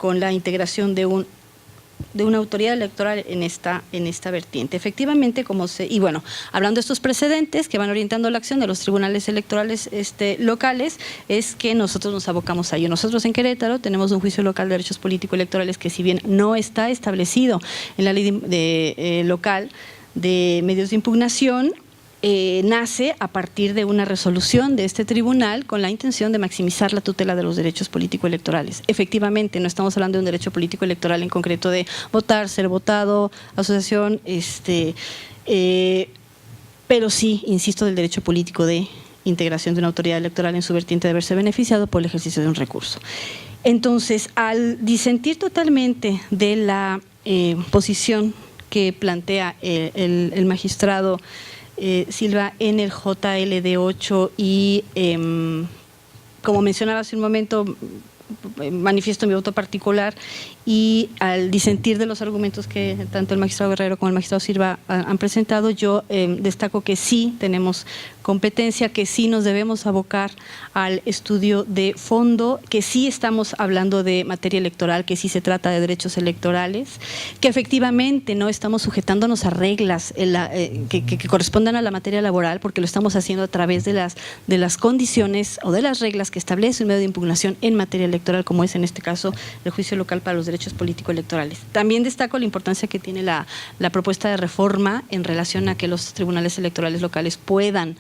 la integración de una autoridad electoral en esta vertiente. Efectivamente, hablando de estos precedentes que van orientando la acción de los tribunales electorales locales, es que nosotros nos abocamos a ello. Nosotros en Querétaro tenemos un juicio local de derechos político-electorales que, si bien no está establecido en la ley local de medios de impugnación, nace a partir de una resolución de este tribunal con la intención de maximizar la tutela de los derechos político-electorales. Efectivamente, no estamos hablando de un derecho político-electoral en concreto de votar, ser votado, asociación, pero sí, insisto, del derecho político de integración de una autoridad electoral en su vertiente de haberse beneficiado por el ejercicio de un recurso. Entonces, al disentir totalmente de la posición que plantea el magistrado Silva en el JLD8 y, como mencionaba hace un momento, manifiesto mi voto particular, y al disentir de los argumentos que tanto el magistrado Guerrero como el magistrado Silva han presentado, yo destaco que sí tenemos competencia, que sí nos debemos abocar al estudio de fondo, que sí estamos hablando de materia electoral, que sí se trata de derechos electorales, que efectivamente no estamos sujetándonos a reglas que correspondan a la materia laboral, porque lo estamos haciendo a través de las condiciones o de las reglas que establece un medio de impugnación en materia electoral, como es en este caso el juicio local para los derechos político-electorales. También destaco la importancia que tiene la propuesta de reforma en relación a que los tribunales electorales locales puedan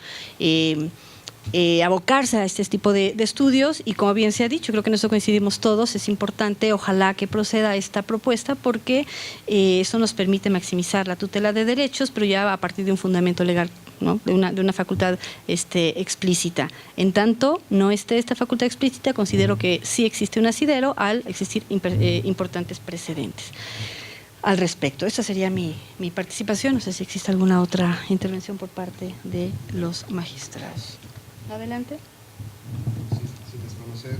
abocarse a este tipo de estudios, y como bien se ha dicho, creo que en eso coincidimos todos, es importante, ojalá que proceda esta propuesta, porque eso nos permite maximizar la tutela de derechos, pero ya a partir de un fundamento legal, ¿no? de una facultad explícita. En tanto no esté esta facultad explícita, considero que sí existe un asidero al existir importantes precedentes al respecto. Esta sería mi participación. No sé si existe alguna otra intervención por parte de los magistrados. Adelante. Sin desconocer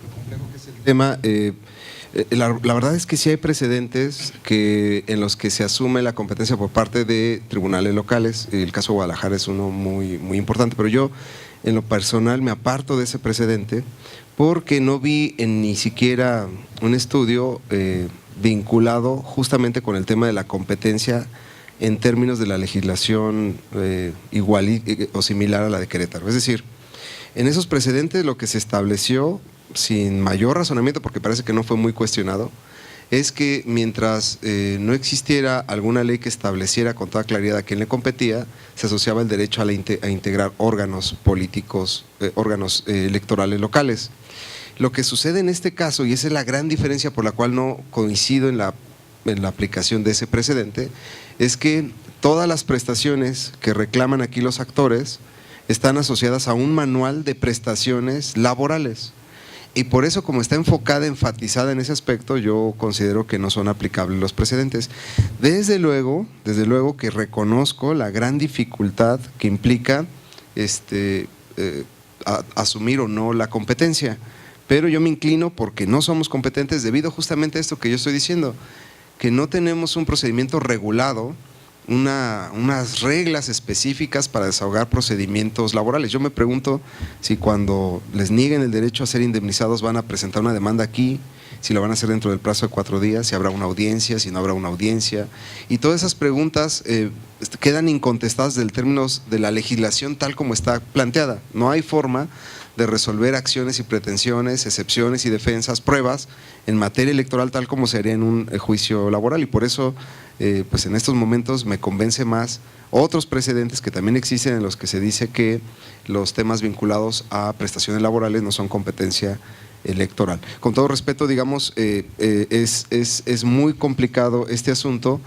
lo complejo que es el tema, la verdad es que sí hay precedentes en los que se asume la competencia por parte de tribunales locales. El caso de Guadalajara es uno muy importante, pero yo en lo personal me aparto de ese precedente porque no vi ni siquiera un estudio vinculado justamente con el tema de la competencia en términos de la legislación igual o similar a la de Querétaro. Es decir, en esos precedentes lo que se estableció, sin mayor razonamiento, porque parece que no fue muy cuestionado, es que mientras no existiera alguna ley que estableciera con toda claridad a quién le competía, se asociaba el derecho a integrar órganos políticos, órganos electorales locales. Lo que sucede en este caso, y esa es la gran diferencia por la cual no coincido en la aplicación de ese precedente, es que todas las prestaciones que reclaman aquí los actores están asociadas a un manual de prestaciones laborales. Y por eso, como está enfatizada en ese aspecto, yo considero que no son aplicables los precedentes. Desde luego que reconozco la gran dificultad que implica asumir o no la competencia, pero yo me inclino porque no somos competentes debido justamente a esto que yo estoy diciendo, que no tenemos un procedimiento regulado, unas reglas específicas para desahogar procedimientos laborales. Yo me pregunto si cuando les nieguen el derecho a ser indemnizados van a presentar una demanda aquí, si lo van a hacer dentro del plazo de 4 días, si habrá una audiencia, si no habrá una audiencia. Y todas esas preguntas quedan incontestadas del términos de la legislación tal como está planteada. No hay forma de resolver acciones y pretensiones, excepciones y defensas, pruebas en materia electoral tal como se haría en un juicio laboral, y por eso pues en estos momentos me convence más otros precedentes que también existen en los que se dice que los temas vinculados a prestaciones laborales no son competencia electoral. Con todo respeto, digamos, es muy complicado este asunto.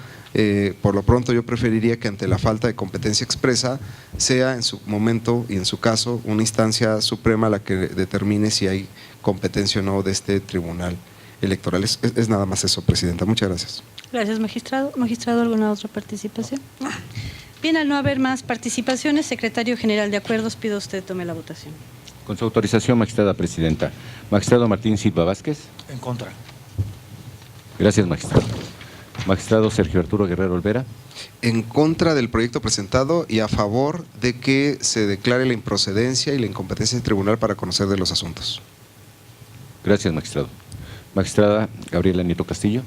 Por lo pronto yo preferiría que ante la falta de competencia expresa sea en su momento y en su caso una instancia suprema la que determine si hay competencia o no de este tribunal electoral. Es nada más eso, Presidenta. Muchas gracias. Gracias, magistrado. Magistrado, ¿alguna otra participación? Bien, al no haber más participaciones, secretario general de acuerdos, pido usted tome la votación. Con su autorización, magistrada presidenta. Magistrado Martín Silva Vázquez. En contra. Gracias, magistrado. Magistrado Sergio Arturo Guerrero Olvera. En contra del proyecto presentado y a favor de que se declare la improcedencia y la incompetencia del tribunal para conocer de los asuntos. Gracias, magistrado. Magistrada Gabriela Nieto Castillo.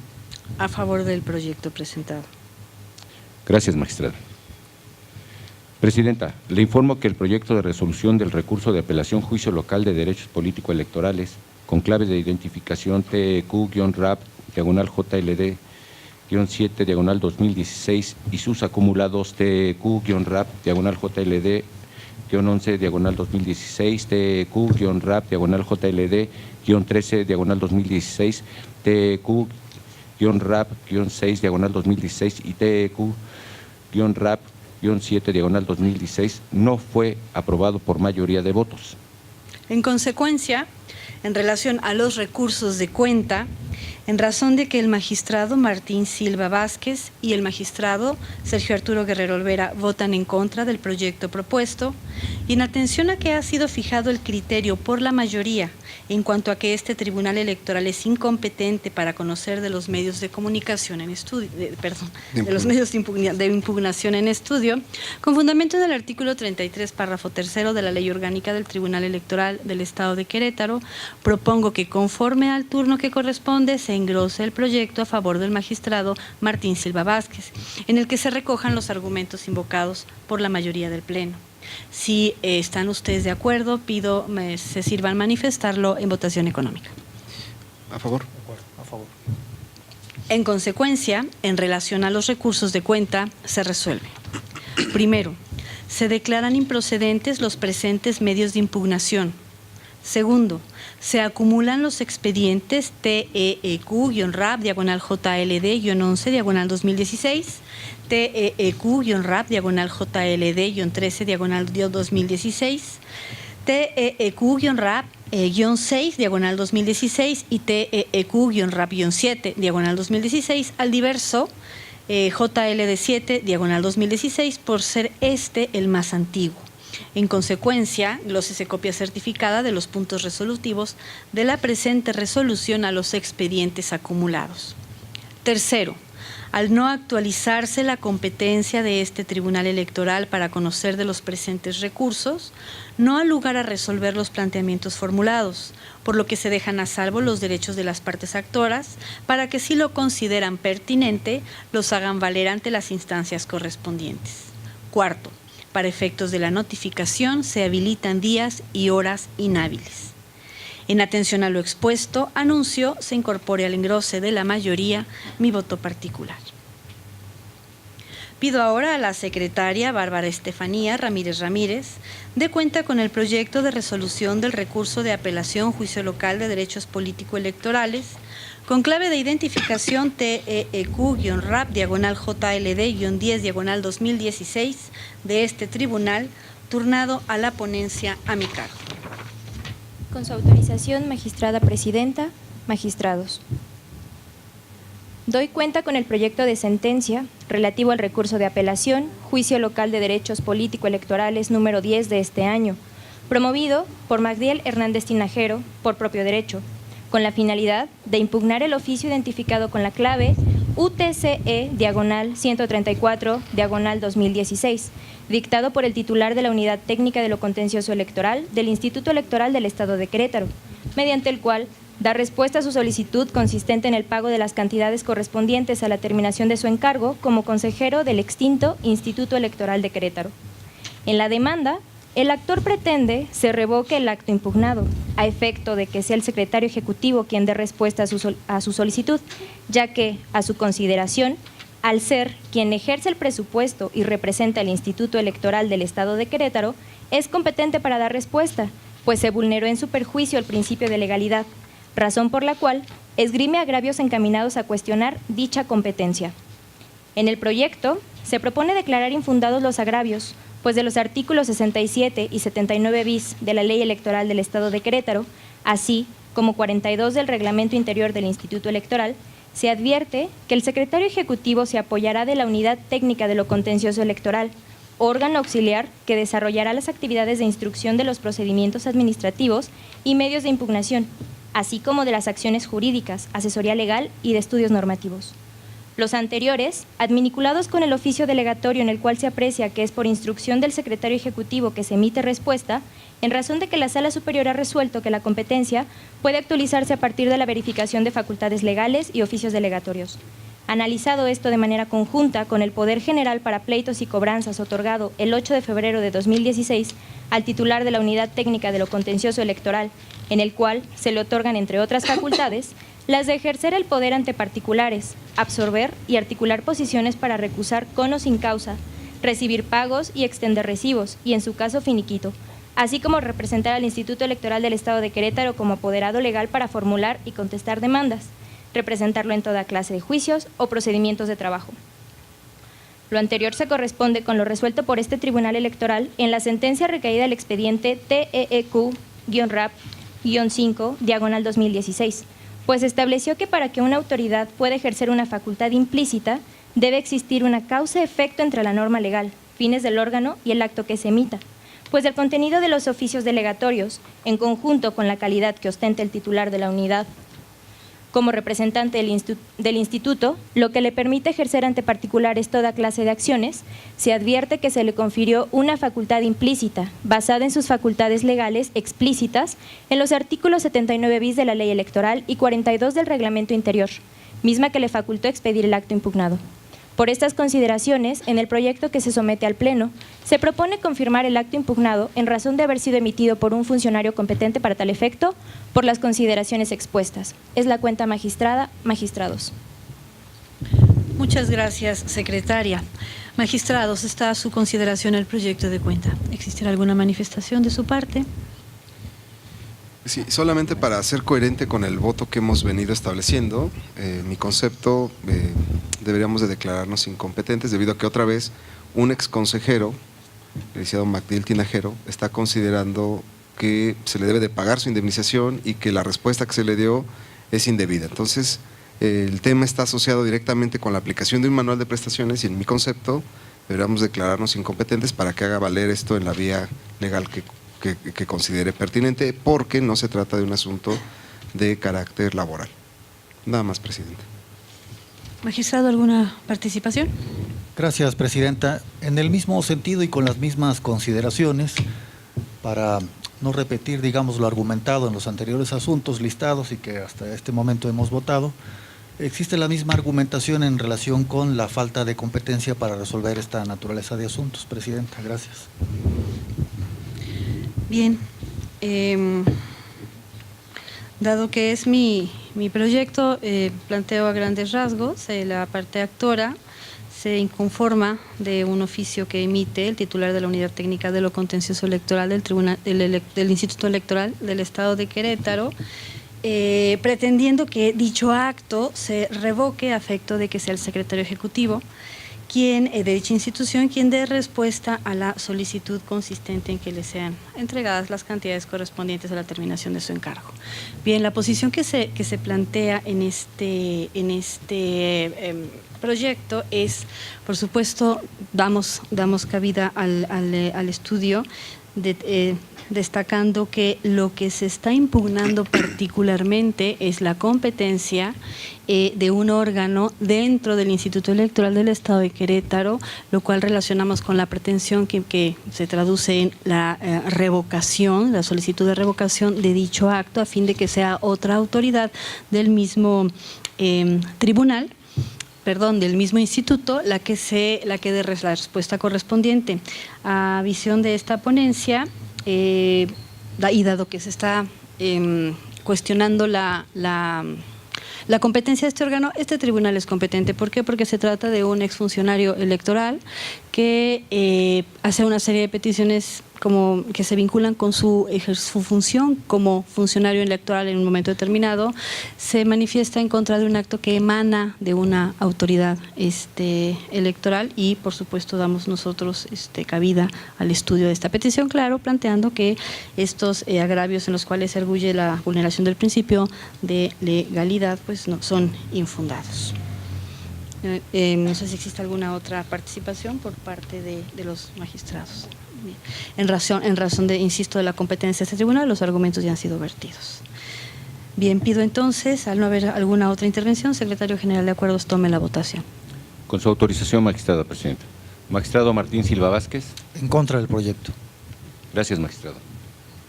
A favor del proyecto presentado. Gracias, magistrada. Presidenta, le informo que el proyecto de resolución del recurso de apelación Juicio Local de Derechos Político-Electorales con claves de identificación TEQ-RAP-7-2016 y sus acumulados TEQ-JLD-11-2016, TEQ-RAP-JLD-13-2016, TEQ-RAP-6-2016 y TEQ-RAP-7-2016 no fue aprobado por mayoría de votos. En consecuencia, en relación a los recursos de cuenta, en razón de que el magistrado Martín Silva Vázquez y el magistrado Sergio Arturo Guerrero Olvera votan en contra del proyecto propuesto, y en atención a que ha sido fijado el criterio por la mayoría en cuanto a que este tribunal electoral es incompetente para conocer de los medios de comunicación en estudio, de los medios de impugnación en estudio, con fundamento en el artículo 33, párrafo 3 de la Ley Orgánica del Tribunal Electoral del Estado de Querétaro, propongo que conforme al turno que corresponde se engrose el proyecto a favor del magistrado Martín Silva Vázquez, en el que se recojan los argumentos invocados por la mayoría del Pleno. Si están ustedes de acuerdo, pido se sirvan manifestarlo en votación económica. ¿A favor? A favor. En consecuencia, en relación a los recursos de cuenta, se resuelve. Primero, se declaran improcedentes los presentes medios de impugnación. Segundo, se acumulan los expedientes TEQ-RAP-JLD-11-2016, TEQ-RAP-JLD-13-2016, TEQ-RAP-6-2016 y TEQ-RAP-7-2016 al diverso JLD7-2016 por ser este el más antiguo. En consecuencia, glósese copia certificada de los puntos resolutivos de la presente resolución a los expedientes acumulados. Tercero, al no actualizarse la competencia de este tribunal electoral para conocer de los presentes recursos, no ha lugar a resolver los planteamientos formulados, por lo que se dejan a salvo los derechos de las partes actoras para que, si lo consideran pertinente, los hagan valer ante las instancias correspondientes. Cuarto, para efectos de la notificación se habilitan días y horas inhábiles. En atención a lo expuesto, anuncio se incorpore al engrose de la mayoría mi voto particular. Pido ahora a la secretaria Bárbara Estefanía Ramírez Ramírez dé cuenta con el proyecto de resolución del recurso de apelación Juicio Local de Derechos Político-Electorales con clave de identificación TEQ-RAP/JLD-10/2016 de este tribunal, turnado a la ponencia a mi cargo. Con su autorización, magistrada presidenta, magistrados. Doy cuenta con el proyecto de sentencia relativo al recurso de apelación, Juicio Local de Derechos Político-Electorales número 10 de este año, promovido por Magdiel Hernández Tinajero por propio derecho, con la finalidad de impugnar el oficio identificado con la clave UTCE/134/2016, dictado por el titular de la Unidad Técnica de lo Contencioso Electoral del Instituto Electoral del Estado de Querétaro, mediante el cual da respuesta a su solicitud consistente en el pago de las cantidades correspondientes a la terminación de su encargo como consejero del extinto Instituto Electoral de Querétaro. En la demanda, el actor pretende se revoque el acto impugnado, a efecto de que sea el secretario ejecutivo quien dé respuesta a su solicitud, ya que, a su consideración, al ser quien ejerce el presupuesto y representa el Instituto Electoral del Estado de Querétaro, es competente para dar respuesta, pues se vulneró en su perjuicio el principio de legalidad, razón por la cual esgrime agravios encaminados a cuestionar dicha competencia. En el proyecto se propone declarar infundados los agravios, pues de los artículos 67 y 79 bis de la Ley Electoral del Estado de Querétaro, así como 42 del Reglamento Interior del Instituto Electoral, se advierte que el secretario ejecutivo se apoyará de la Unidad Técnica de lo Contencioso Electoral, órgano auxiliar que desarrollará las actividades de instrucción de los procedimientos administrativos y medios de impugnación, así como de las acciones jurídicas, asesoría legal y de estudios normativos. Los anteriores, adminiculados con el oficio delegatorio en el cual se aprecia que es por instrucción del secretario ejecutivo que se emite respuesta, en razón de que la Sala Superior ha resuelto que la competencia puede actualizarse a partir de la verificación de facultades legales y oficios delegatorios. Analizado esto de manera conjunta con el Poder General para Pleitos y Cobranzas otorgado el 8 de febrero de 2016 al titular de la Unidad Técnica de lo Contencioso Electoral, en el cual se le otorgan, entre otras facultades, las de ejercer el poder ante particulares, absorber y articular posiciones para recusar con o sin causa, recibir pagos y extender recibos, y en su caso finiquito, así como representar al Instituto Electoral del Estado de Querétaro como apoderado legal para formular y contestar demandas, representarlo en toda clase de juicios o procedimientos de trabajo. Lo anterior se corresponde con lo resuelto por este Tribunal Electoral en la sentencia recaída del expediente TEQ-RAP-5/2016, pues estableció que para que una autoridad pueda ejercer una facultad implícita, debe existir una causa-efecto entre la norma legal, fines del órgano y el acto que se emita, pues el contenido de los oficios delegatorios, en conjunto con la calidad que ostenta el titular de la unidad como representante del instituto, lo que le permite ejercer ante particulares toda clase de acciones, se advierte que se le confirió una facultad implícita, basada en sus facultades legales explícitas en los artículos 79 bis de la Ley Electoral y 42 del Reglamento Interior, misma que le facultó expedir el acto impugnado. Por estas consideraciones, en el proyecto que se somete al Pleno, se propone confirmar el acto impugnado en razón de haber sido emitido por un funcionario competente para tal efecto, por las consideraciones expuestas. Es la cuenta magistrada, magistrados. Muchas gracias, secretaria. Magistrados, está a su consideración el proyecto de cuenta. ¿Existirá alguna manifestación de su parte? Sí, solamente para ser coherente con el voto que hemos venido estableciendo, mi concepto, deberíamos de declararnos incompetentes debido a que otra vez un exconsejero, el licenciado Magdiel Tinajero, está considerando que se le debe de pagar su indemnización y que la respuesta que se le dio es indebida. Entonces, el tema está asociado directamente con la aplicación de un manual de prestaciones y en mi concepto deberíamos declararnos incompetentes para que haga valer esto en la vía legal que considere pertinente, porque no se trata de un asunto de carácter laboral. Nada más, presidente. Magistrado, ¿alguna participación? Gracias, presidenta. En el mismo sentido y con las mismas consideraciones, para no repetir, digamos, lo argumentado en los anteriores asuntos listados y que hasta este momento hemos votado, existe la misma argumentación en relación con la falta de competencia para resolver esta naturaleza de asuntos, presidenta. Gracias. Dado que es mi proyecto, planteo a grandes rasgos. La parte actora se inconforma de un oficio que emite el titular de la Unidad Técnica de lo Contencioso Electoral del Instituto Electoral del Estado de Querétaro, pretendiendo que dicho acto se revoque a efecto de que sea el secretario ejecutivo de dicha institución quien dé respuesta a la solicitud consistente en que le sean entregadas las cantidades correspondientes a la terminación de su encargo. Bien, la posición que se plantea en este proyecto es, por supuesto, damos cabida al estudio destacando que lo que se está impugnando particularmente es la competencia de un órgano dentro del Instituto Electoral del Estado de Querétaro, lo cual relacionamos con la pretensión que se traduce en la revocación, la solicitud de revocación de dicho acto, a fin de que sea otra autoridad del mismo tribunal, del mismo instituto, la que dé la respuesta correspondiente. A visión de esta ponencia, y dado que se está cuestionando la competencia de este órgano, este tribunal es competente. ¿Por qué? Porque se trata de un exfuncionario electoral que hace una serie de peticiones que se vinculan con su función como funcionario electoral en un momento determinado, se manifiesta en contra de un acto que emana de una autoridad electoral y, por supuesto, damos nosotros cabida al estudio de esta petición, claro, planteando que estos agravios en los cuales se arguye la vulneración del principio de legalidad pues no son infundados. No sé si existe alguna otra participación por parte de los magistrados. Bien. En razón de, insisto, de la competencia de este tribunal, los argumentos ya han sido vertidos. Bien, pido entonces, al no haber alguna otra intervención, secretario general de acuerdos, tome la votación. Con su autorización, magistrada presidenta. Magistrado Martín Silva Vázquez. En contra del proyecto. Gracias, magistrado.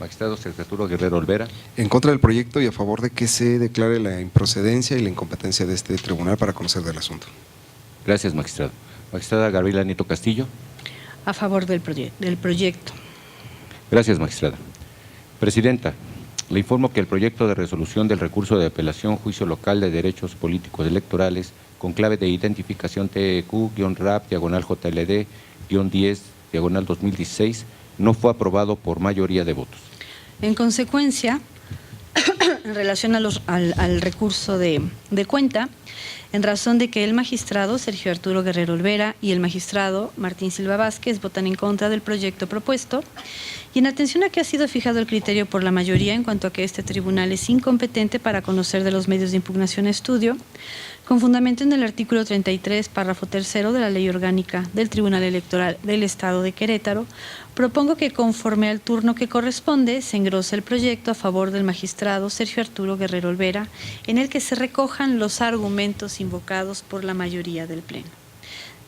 Magistrado Sergio Arturo Guerrero Olvera. En contra del proyecto y a favor de que se declare la improcedencia y la incompetencia de este tribunal para conocer del asunto. Gracias, magistrado. Magistrada Gabriela Nieto Castillo. A favor del proyecto. Gracias, magistrada. Presidenta, le informo que el proyecto de resolución del recurso de apelación Juicio Local de Derechos Políticos Electorales con clave de identificación TEQ-RAP/JLD-10/2016 no fue aprobado por mayoría de votos. En consecuencia, en relación al recurso de cuenta, en razón de que el magistrado Sergio Arturo Guerrero Olvera y el magistrado Martín Silva Vázquez votan en contra del proyecto propuesto, y en atención a que ha sido fijado el criterio por la mayoría en cuanto a que este tribunal es incompetente para conocer de los medios de impugnación a estudio, con fundamento en el artículo 33, párrafo 3 de la Ley Orgánica del Tribunal Electoral del Estado de Querétaro, propongo que conforme al turno que corresponde se engrose el proyecto a favor del magistrado Sergio Arturo Guerrero Olvera, en el que se recojan los argumentos invocados por la mayoría del Pleno.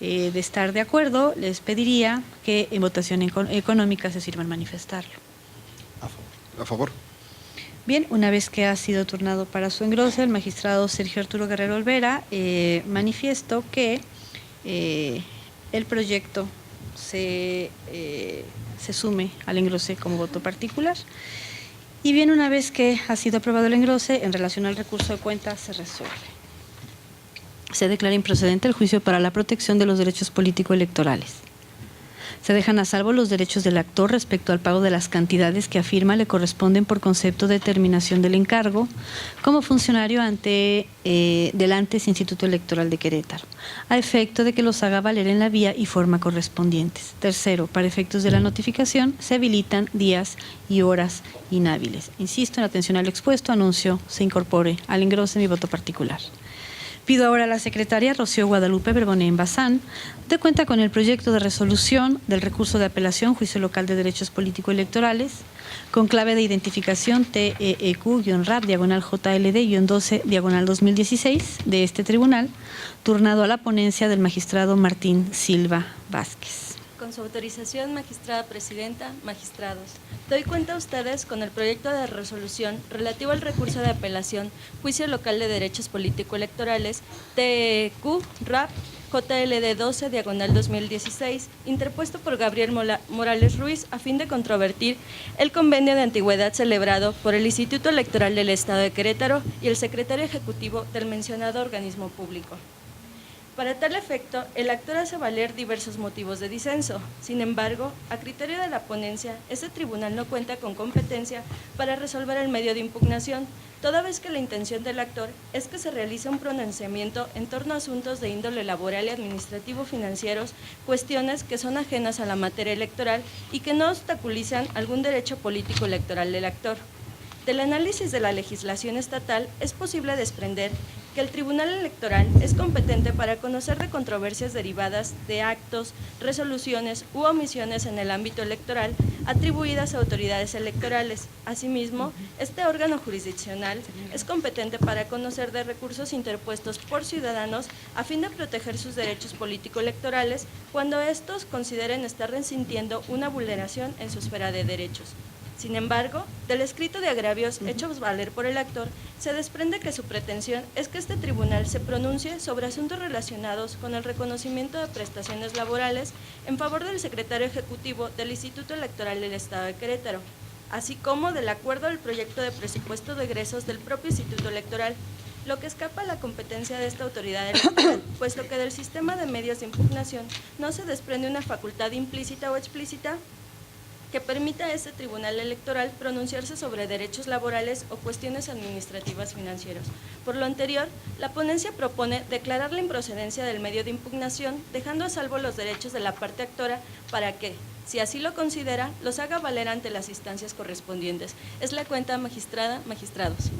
De estar de acuerdo, les pediría que en votación económica se sirvan manifestarlo. A favor. Bien, una vez que ha sido turnado para su engrose, el magistrado Sergio Arturo Guerrero Olvera, manifiesto que el proyecto se sume al engrose como voto particular. Y bien, una vez que ha sido aprobado el engrose, en relación al recurso de cuenta, se resuelve. Se declara improcedente el juicio para la protección de los derechos político-electorales. Se dejan a salvo los derechos del actor respecto al pago de las cantidades que afirma le corresponden por concepto de terminación del encargo como funcionario del antes Instituto Electoral de Querétaro, a efecto de que los haga valer en la vía y forma correspondientes. Tercero, para efectos de la notificación, se habilitan días y horas inhábiles. Insisto, en atención al expuesto, anuncio se incorpore al engrose mi voto particular. Pido ahora a la secretaria Rocío Guadalupe Berbonén Bazán de cuenta con el proyecto de resolución del recurso de apelación Juicio Local de Derechos Político-Electorales con clave de identificación TEQ-RAP/JLD-12/2016 de este tribunal, turnado a la ponencia del magistrado Martín Silva Vázquez. Con su autorización, magistrada presidenta, magistrados, doy cuenta a ustedes con el proyecto de resolución relativo al recurso de apelación Juicio Local de Derechos Político-Electorales TEQ-RAP JLD 12, diagonal 2016, interpuesto por Gabriel Morales Ruiz a fin de controvertir el convenio de antigüedad celebrado por el Instituto Electoral del Estado de Querétaro y el secretario ejecutivo del mencionado organismo público. Para tal efecto, el actor hace valer diversos motivos de disenso. Sin embargo, a criterio de la ponencia, este tribunal no cuenta con competencia para resolver el medio de impugnación, toda vez que la intención del actor es que se realice un pronunciamiento en torno a asuntos de índole laboral y administrativo-financieros, cuestiones que son ajenas a la materia electoral y que no obstaculizan algún derecho político electoral del actor. Del análisis de la legislación estatal es posible desprender que el Tribunal Electoral es competente para conocer de controversias derivadas de actos, resoluciones u omisiones en el ámbito electoral atribuidas a autoridades electorales. Asimismo, este órgano jurisdiccional es competente para conocer de recursos interpuestos por ciudadanos a fin de proteger sus derechos político-electorales cuando estos consideren estar resintiendo una vulneración en su esfera de derechos. Sin embargo, del escrito de agravios hechos valer por el actor, se desprende que su pretensión es que este tribunal se pronuncie sobre asuntos relacionados con el reconocimiento de prestaciones laborales en favor del secretario ejecutivo del Instituto Electoral del Estado de Querétaro, así como del acuerdo al proyecto de presupuesto de egresos del propio Instituto Electoral, lo que escapa a la competencia de esta autoridad electoral, puesto que del sistema de medios de impugnación no se desprende una facultad implícita o explícita que permita a este tribunal electoral pronunciarse sobre derechos laborales o cuestiones administrativas financieros. Por lo anterior, la ponencia propone declarar la improcedencia del medio de impugnación, dejando a salvo los derechos de la parte actora para que, si así lo considera, los haga valer ante las instancias correspondientes. Es la cuenta, magistrada, magistrados.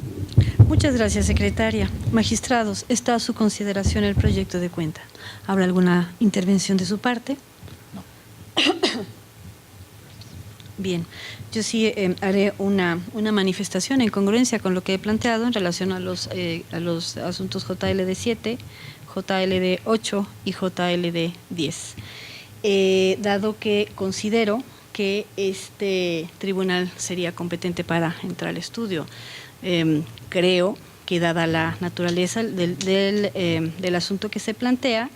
Muchas gracias, secretaria. Magistrados, está a su consideración el proyecto de cuenta. ¿Habrá alguna intervención de su parte? No. Bien, yo sí haré una manifestación en congruencia con lo que he planteado en relación a los asuntos JLD 7, JLD 8 y JLD 10. Dado que considero que este tribunal sería competente para entrar al estudio, creo que dada la naturaleza del asunto que se plantea,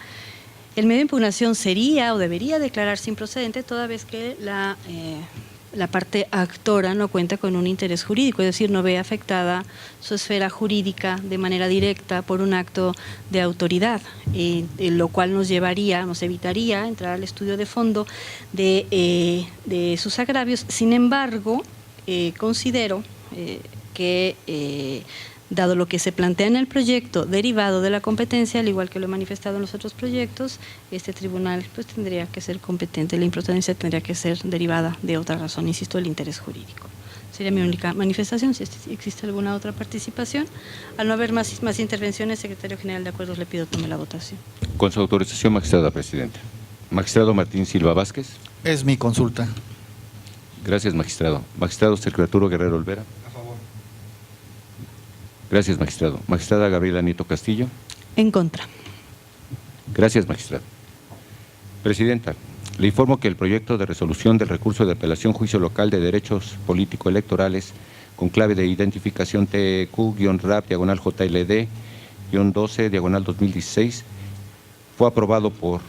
el medio de impugnación sería o debería declararse improcedente toda vez que la parte actora no cuenta con un interés jurídico, es decir, no ve afectada su esfera jurídica de manera directa por un acto de autoridad, lo cual nos evitaría entrar al estudio de fondo de sus agravios. Sin embargo, considero que dado lo que se plantea en el proyecto derivado de la competencia, al igual que lo he manifestado en los otros proyectos, este tribunal pues tendría que ser competente, la improcedencia tendría que ser derivada de otra razón, insisto, el interés jurídico. Sería mi única manifestación. Si existe alguna otra participación. Al no haber más intervenciones, secretario general de acuerdos, le pido tome la votación. Con su autorización, magistrada presidenta. Magistrado Martín Silva Vázquez. Es mi consulta. Gracias, magistrado. Magistrado Secretario Guerrero Olvera. A favor. Gracias, magistrado. Magistrada Gabriela Nieto Castillo. En contra. Gracias, magistrado. Presidenta, le informo que el proyecto de resolución del recurso de apelación juicio local de derechos político-electorales con clave de identificación TQ-RAP-JLD-12-2016 fue aprobado por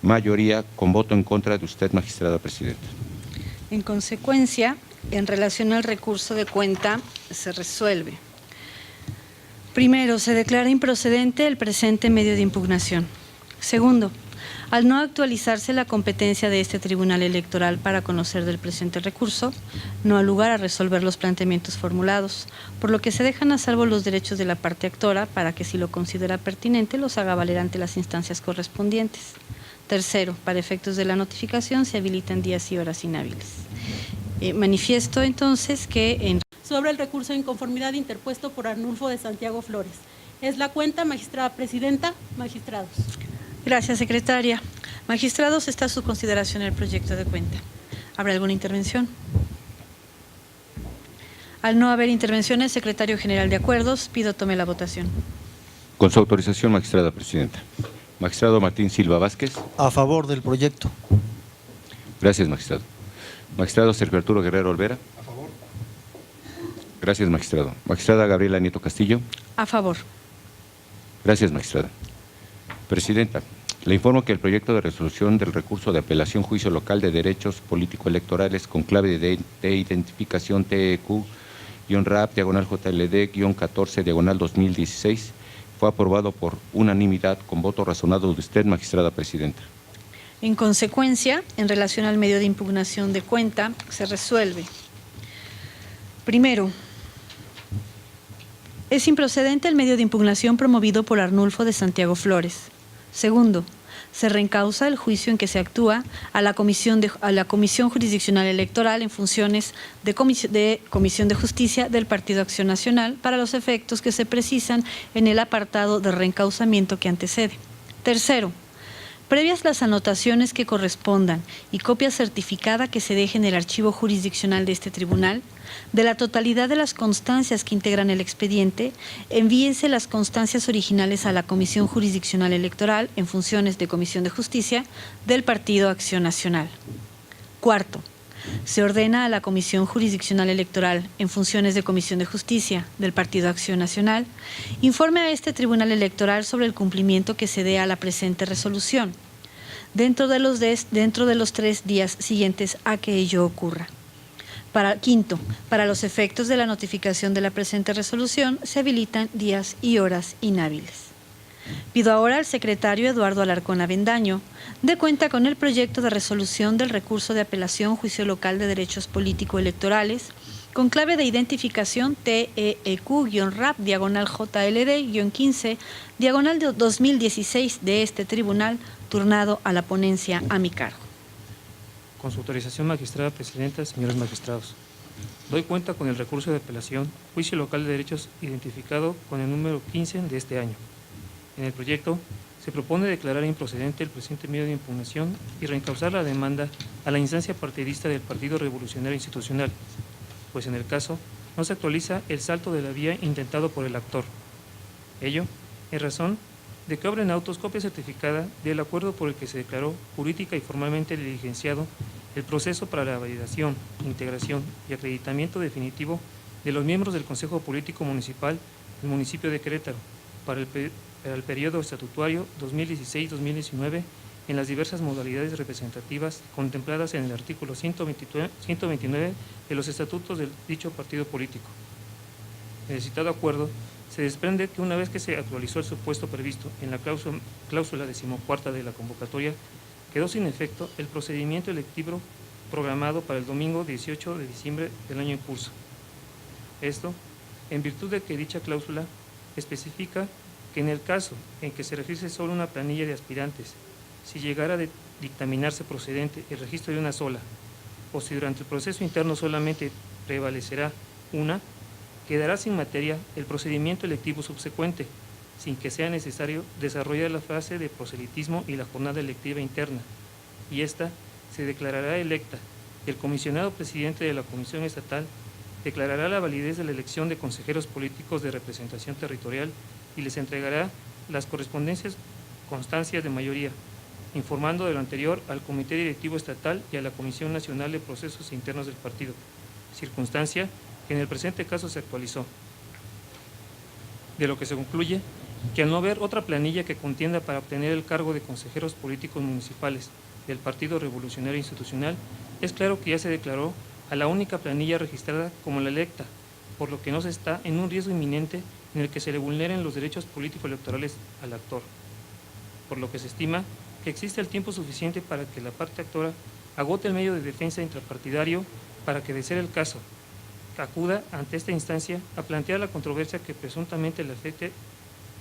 mayoría con voto en contra de usted, magistrada presidenta. En consecuencia, en relación al recurso de cuenta, se resuelve. Primero, se declara improcedente el presente medio de impugnación. Segundo, al no actualizarse la competencia de este tribunal electoral para conocer del presente recurso, no ha lugar a resolver los planteamientos formulados, por lo que se dejan a salvo los derechos de la parte actora para que, si lo considera pertinente, los haga valer ante las instancias correspondientes. Tercero, para efectos de la notificación se habilitan días y horas inhábiles. Manifiesto entonces que sobre el recurso de inconformidad interpuesto por Arnulfo de Santiago Flores. Es la cuenta, magistrada presidenta, magistrados. Gracias, secretaria. Magistrados, está a su consideración el proyecto de cuenta. ¿Habrá alguna intervención? Al no haber intervenciones, secretario general de acuerdos, pido tome la votación. Con su autorización, magistrada presidenta. Magistrado Martín Silva Vázquez. A favor del proyecto. Gracias, magistrado. Magistrado Sergio Arturo Guerrero Olvera. A favor. Gracias, magistrado. Magistrada Gabriela Nieto Castillo. A favor. Gracias, magistrada. Presidenta, Le informo que el proyecto de resolución del recurso de apelación Juicio Local de Derechos Político-Electorales con clave de identificación TEQ-RAP/JLD-14/2016 fue aprobado por unanimidad con voto razonado de usted, magistrada presidenta. En consecuencia, en relación al medio de impugnación de cuenta, se resuelve. Primero, es improcedente el medio de impugnación promovido por Arnulfo de Santiago Flores. Segundo, se reencausa el juicio en que se actúa a la Comisión Jurisdiccional Electoral en funciones de Comisión de Justicia del Partido Acción Nacional para los efectos que se precisan en el apartado de reencausamiento que antecede. Tercero, previas las anotaciones que correspondan y copia certificada que se deje en el archivo jurisdiccional de este tribunal, de la totalidad de las constancias que integran el expediente, envíense las constancias originales a la Comisión Jurisdiccional Electoral en funciones de Comisión de Justicia del Partido Acción Nacional. Cuarto, se ordena a la Comisión Jurisdiccional Electoral en funciones de Comisión de Justicia del Partido Acción Nacional, informe a este Tribunal Electoral sobre el cumplimiento que se dé a la presente resolución, dentro de los 3 días siguientes a que ello ocurra. Quinto, para los efectos de la notificación de la presente resolución, se habilitan días y horas inhábiles. Pido ahora al secretario Eduardo Alarcón Avendaño dé cuenta con el proyecto de resolución del recurso de apelación Juicio Local de Derechos Político-Electorales con clave de identificación TEQ-RAP/JLD-15/2016 de este tribunal, turnado a la ponencia a mi cargo. Con su autorización, magistrada presidenta, señores magistrados, doy cuenta con el recurso de apelación Juicio Local de Derechos identificado con el número 15 de este año. En el proyecto se propone declarar improcedente el presente medio de impugnación y reencausar la demanda a la instancia partidista del Partido Revolucionario Institucional, pues en el caso no se actualiza el salto de la vía intentado por el actor. Ello en razón de que obra en autos copia certificada del acuerdo por el que se declaró jurídica y formalmente diligenciado el proceso para la validación, integración y acreditamiento definitivo de los miembros del Consejo Político Municipal del municipio de Querétaro para el periodo estatutario 2016-2019 en las diversas modalidades representativas contempladas en el artículo 129 de los estatutos de dicho partido político. En el citado acuerdo se desprende que una vez que se actualizó el supuesto previsto en la cláusula 14ª de la convocatoria, quedó sin efecto el procedimiento electivo programado para el domingo 18 de diciembre del año en curso. Esto, en virtud de que dicha cláusula especifica que en el caso en que se registre solo una planilla de aspirantes, si llegara a dictaminarse procedente el registro de una sola, o si durante el proceso interno solamente prevalecerá una, quedará sin materia el procedimiento electivo subsecuente, sin que sea necesario desarrollar la fase de proselitismo y la jornada electiva interna, y ésta se declarará electa, y el comisionado presidente de la Comisión Estatal declarará la validez de la elección de consejeros políticos de representación territorial y les entregará las correspondientes constancias de mayoría, informando de lo anterior al Comité Directivo Estatal y a la Comisión Nacional de Procesos Internos del partido, circunstancia que en el presente caso se actualizó. De lo que se concluye que al no haber otra planilla que contienda para obtener el cargo de consejeros políticos municipales del Partido Revolucionario Institucional, es claro que ya se declaró a la única planilla registrada como la electa, por lo que no se está en un riesgo inminente en el que se le vulneren los derechos político-electorales al actor, por lo que se estima que existe el tiempo suficiente para que la parte actora agote el medio de defensa intrapartidario para que, de ser el caso, acuda ante esta instancia a plantear la controversia que presuntamente le afecte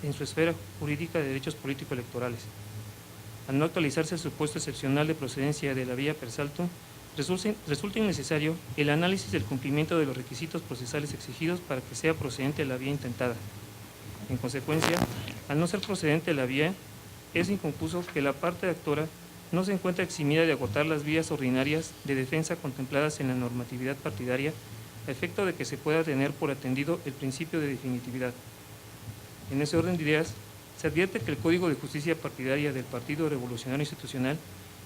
en su esfera jurídica de derechos político-electorales. Al no actualizarse el supuesto excepcional de procedencia de la vía per saltum, resulta innecesario el análisis del cumplimiento de los requisitos procesales exigidos para que sea procedente la vía intentada. En consecuencia, al no ser procedente la vía, es inconcluso que la parte actora no se encuentra eximida de agotar las vías ordinarias de defensa contempladas en la normatividad partidaria, a efecto de que se pueda tener por atendido el principio de definitividad. En ese orden de ideas, se advierte que el Código de Justicia Partidaria del Partido Revolucionario Institucional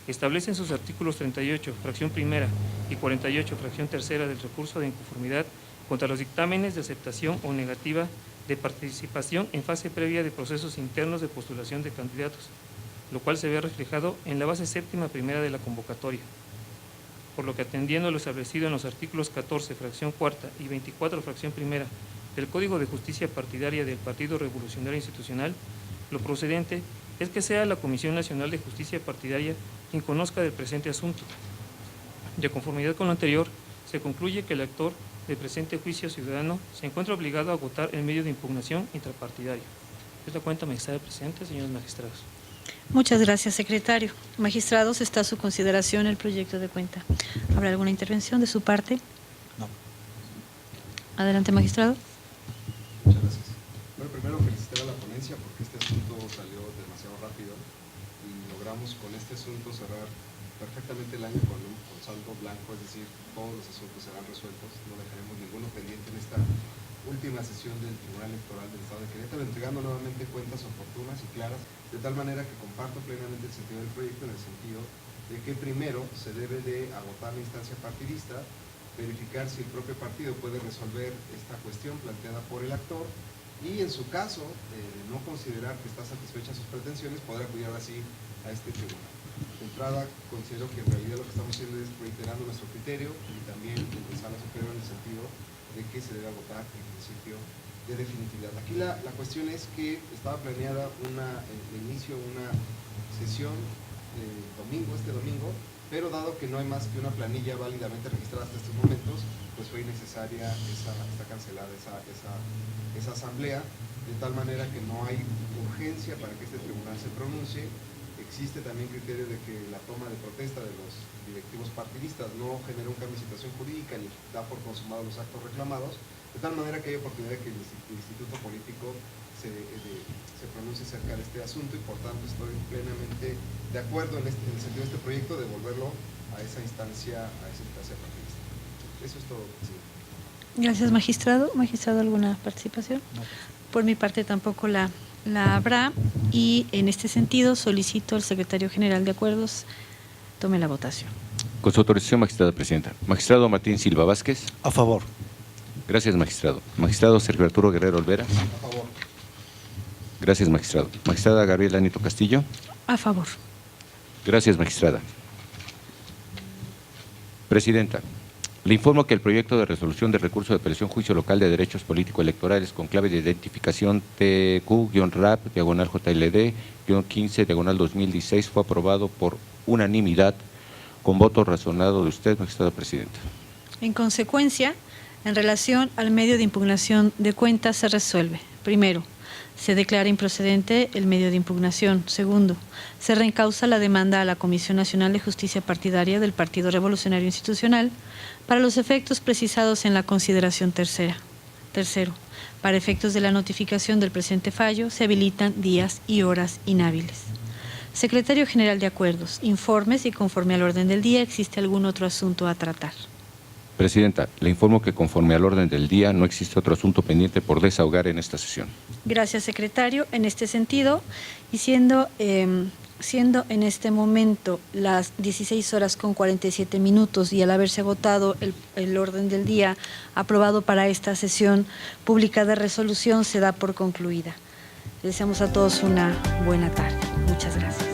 establece en sus artículos 38, fracción primera, y 48, fracción tercera del recurso de inconformidad contra los dictámenes de aceptación o negativa de participación en fase previa de procesos internos de postulación de candidatos, lo cual se ve reflejado en la base séptima primera de la convocatoria. Por lo que, atendiendo a lo establecido en los artículos 14, fracción cuarta y 24, fracción primera del Código de Justicia Partidaria del Partido Revolucionario Institucional, lo procedente es que sea la Comisión Nacional de Justicia Partidaria quien conozca del presente asunto. De conformidad con lo anterior, se concluye que el actor del presente juicio ciudadano se encuentra obligado a agotar el medio de impugnación intrapartidario. Es la cuenta, magistrada presidenta, señores magistrados. Muchas gracias, secretario. Magistrados, está a su consideración el proyecto de cuenta. ¿Habrá alguna intervención de su parte? No. Adelante, magistrado. Muchas gracias. Bueno, primero felicitar a la ponencia porque este asunto salió demasiado rápido y logramos con este asunto cerrar perfectamente el año con saldo blanco, es decir, todos los asuntos serán resueltos, no dejaremos ninguno pendiente en esta última sesión del Tribunal Electoral del Estado de Querétaro, entregando nuevamente cuentas oportunas y claras, de tal manera que comparto plenamente el sentido del proyecto, en el sentido de que primero se debe de agotar la instancia partidista, verificar si el propio partido puede resolver esta cuestión planteada por el actor y, en su caso, no considerar que está satisfecha sus pretensiones, poder acudir ahora sí a este tribunal. De entrada, considero que en realidad lo que estamos haciendo es reiterando nuestro criterio y también en sala superior en el sentido de que se debe agotar el principio de definitividad. Aquí la cuestión es que estaba planeada de inicio una sesión este domingo, pero dado que no hay más que una planilla válidamente registrada hasta estos momentos, pues fue innecesaria, está cancelada esa asamblea, de tal manera que no hay urgencia para que este tribunal se pronuncie. Existe también criterio de que la toma de protesta de los directivos partidistas no genera un cambio de situación jurídica ni da por consumados los actos reclamados, de tal manera que hay oportunidad de que el Instituto Político se pronuncie acerca de este asunto y, por tanto, estoy plenamente de acuerdo en el sentido de este proyecto de devolverlo a esa instancia partidista. Eso es todo, presidente. Gracias, magistrado. Magistrado, ¿alguna participación? No. Por mi parte tampoco la habrá, y en este sentido solicito al secretario general de Acuerdos tome la votación. Con su autorización, magistrada presidenta. Magistrado Martín Silva Vázquez. A favor. Gracias, magistrado. Magistrado Sergio Arturo Guerrero Olvera. A favor. Gracias, magistrado. Magistrada Gabriela Nito Castillo. A favor. Gracias, magistrada. Presidenta, le informo que el proyecto de resolución de recurso de apelación juicio local de derechos político-electorales con clave de identificación TQ-RAP-JLD-15-2016 fue aprobado por unanimidad con voto razonado de usted, magistrada presidenta. En consecuencia, en relación al medio de impugnación de cuentas se resuelve. Primero, se declara improcedente el medio de impugnación. Segundo, se reencausa la demanda a la Comisión Nacional de Justicia Partidaria del Partido Revolucionario Institucional para los efectos precisados en la consideración tercera. Tercero, para efectos de la notificación del presente fallo, se habilitan días y horas inhábiles. Secretario General de Acuerdos, informe si conforme al orden del día existe algún otro asunto a tratar. Presidenta, le informo que conforme al orden del día no existe otro asunto pendiente por desahogar en esta sesión. Gracias, secretario. En este sentido, y siendo en este momento las 16:47 y al haberse agotado el orden del día aprobado para esta sesión pública de resolución, se da por concluida. Les deseamos a todos una buena tarde. Muchas gracias.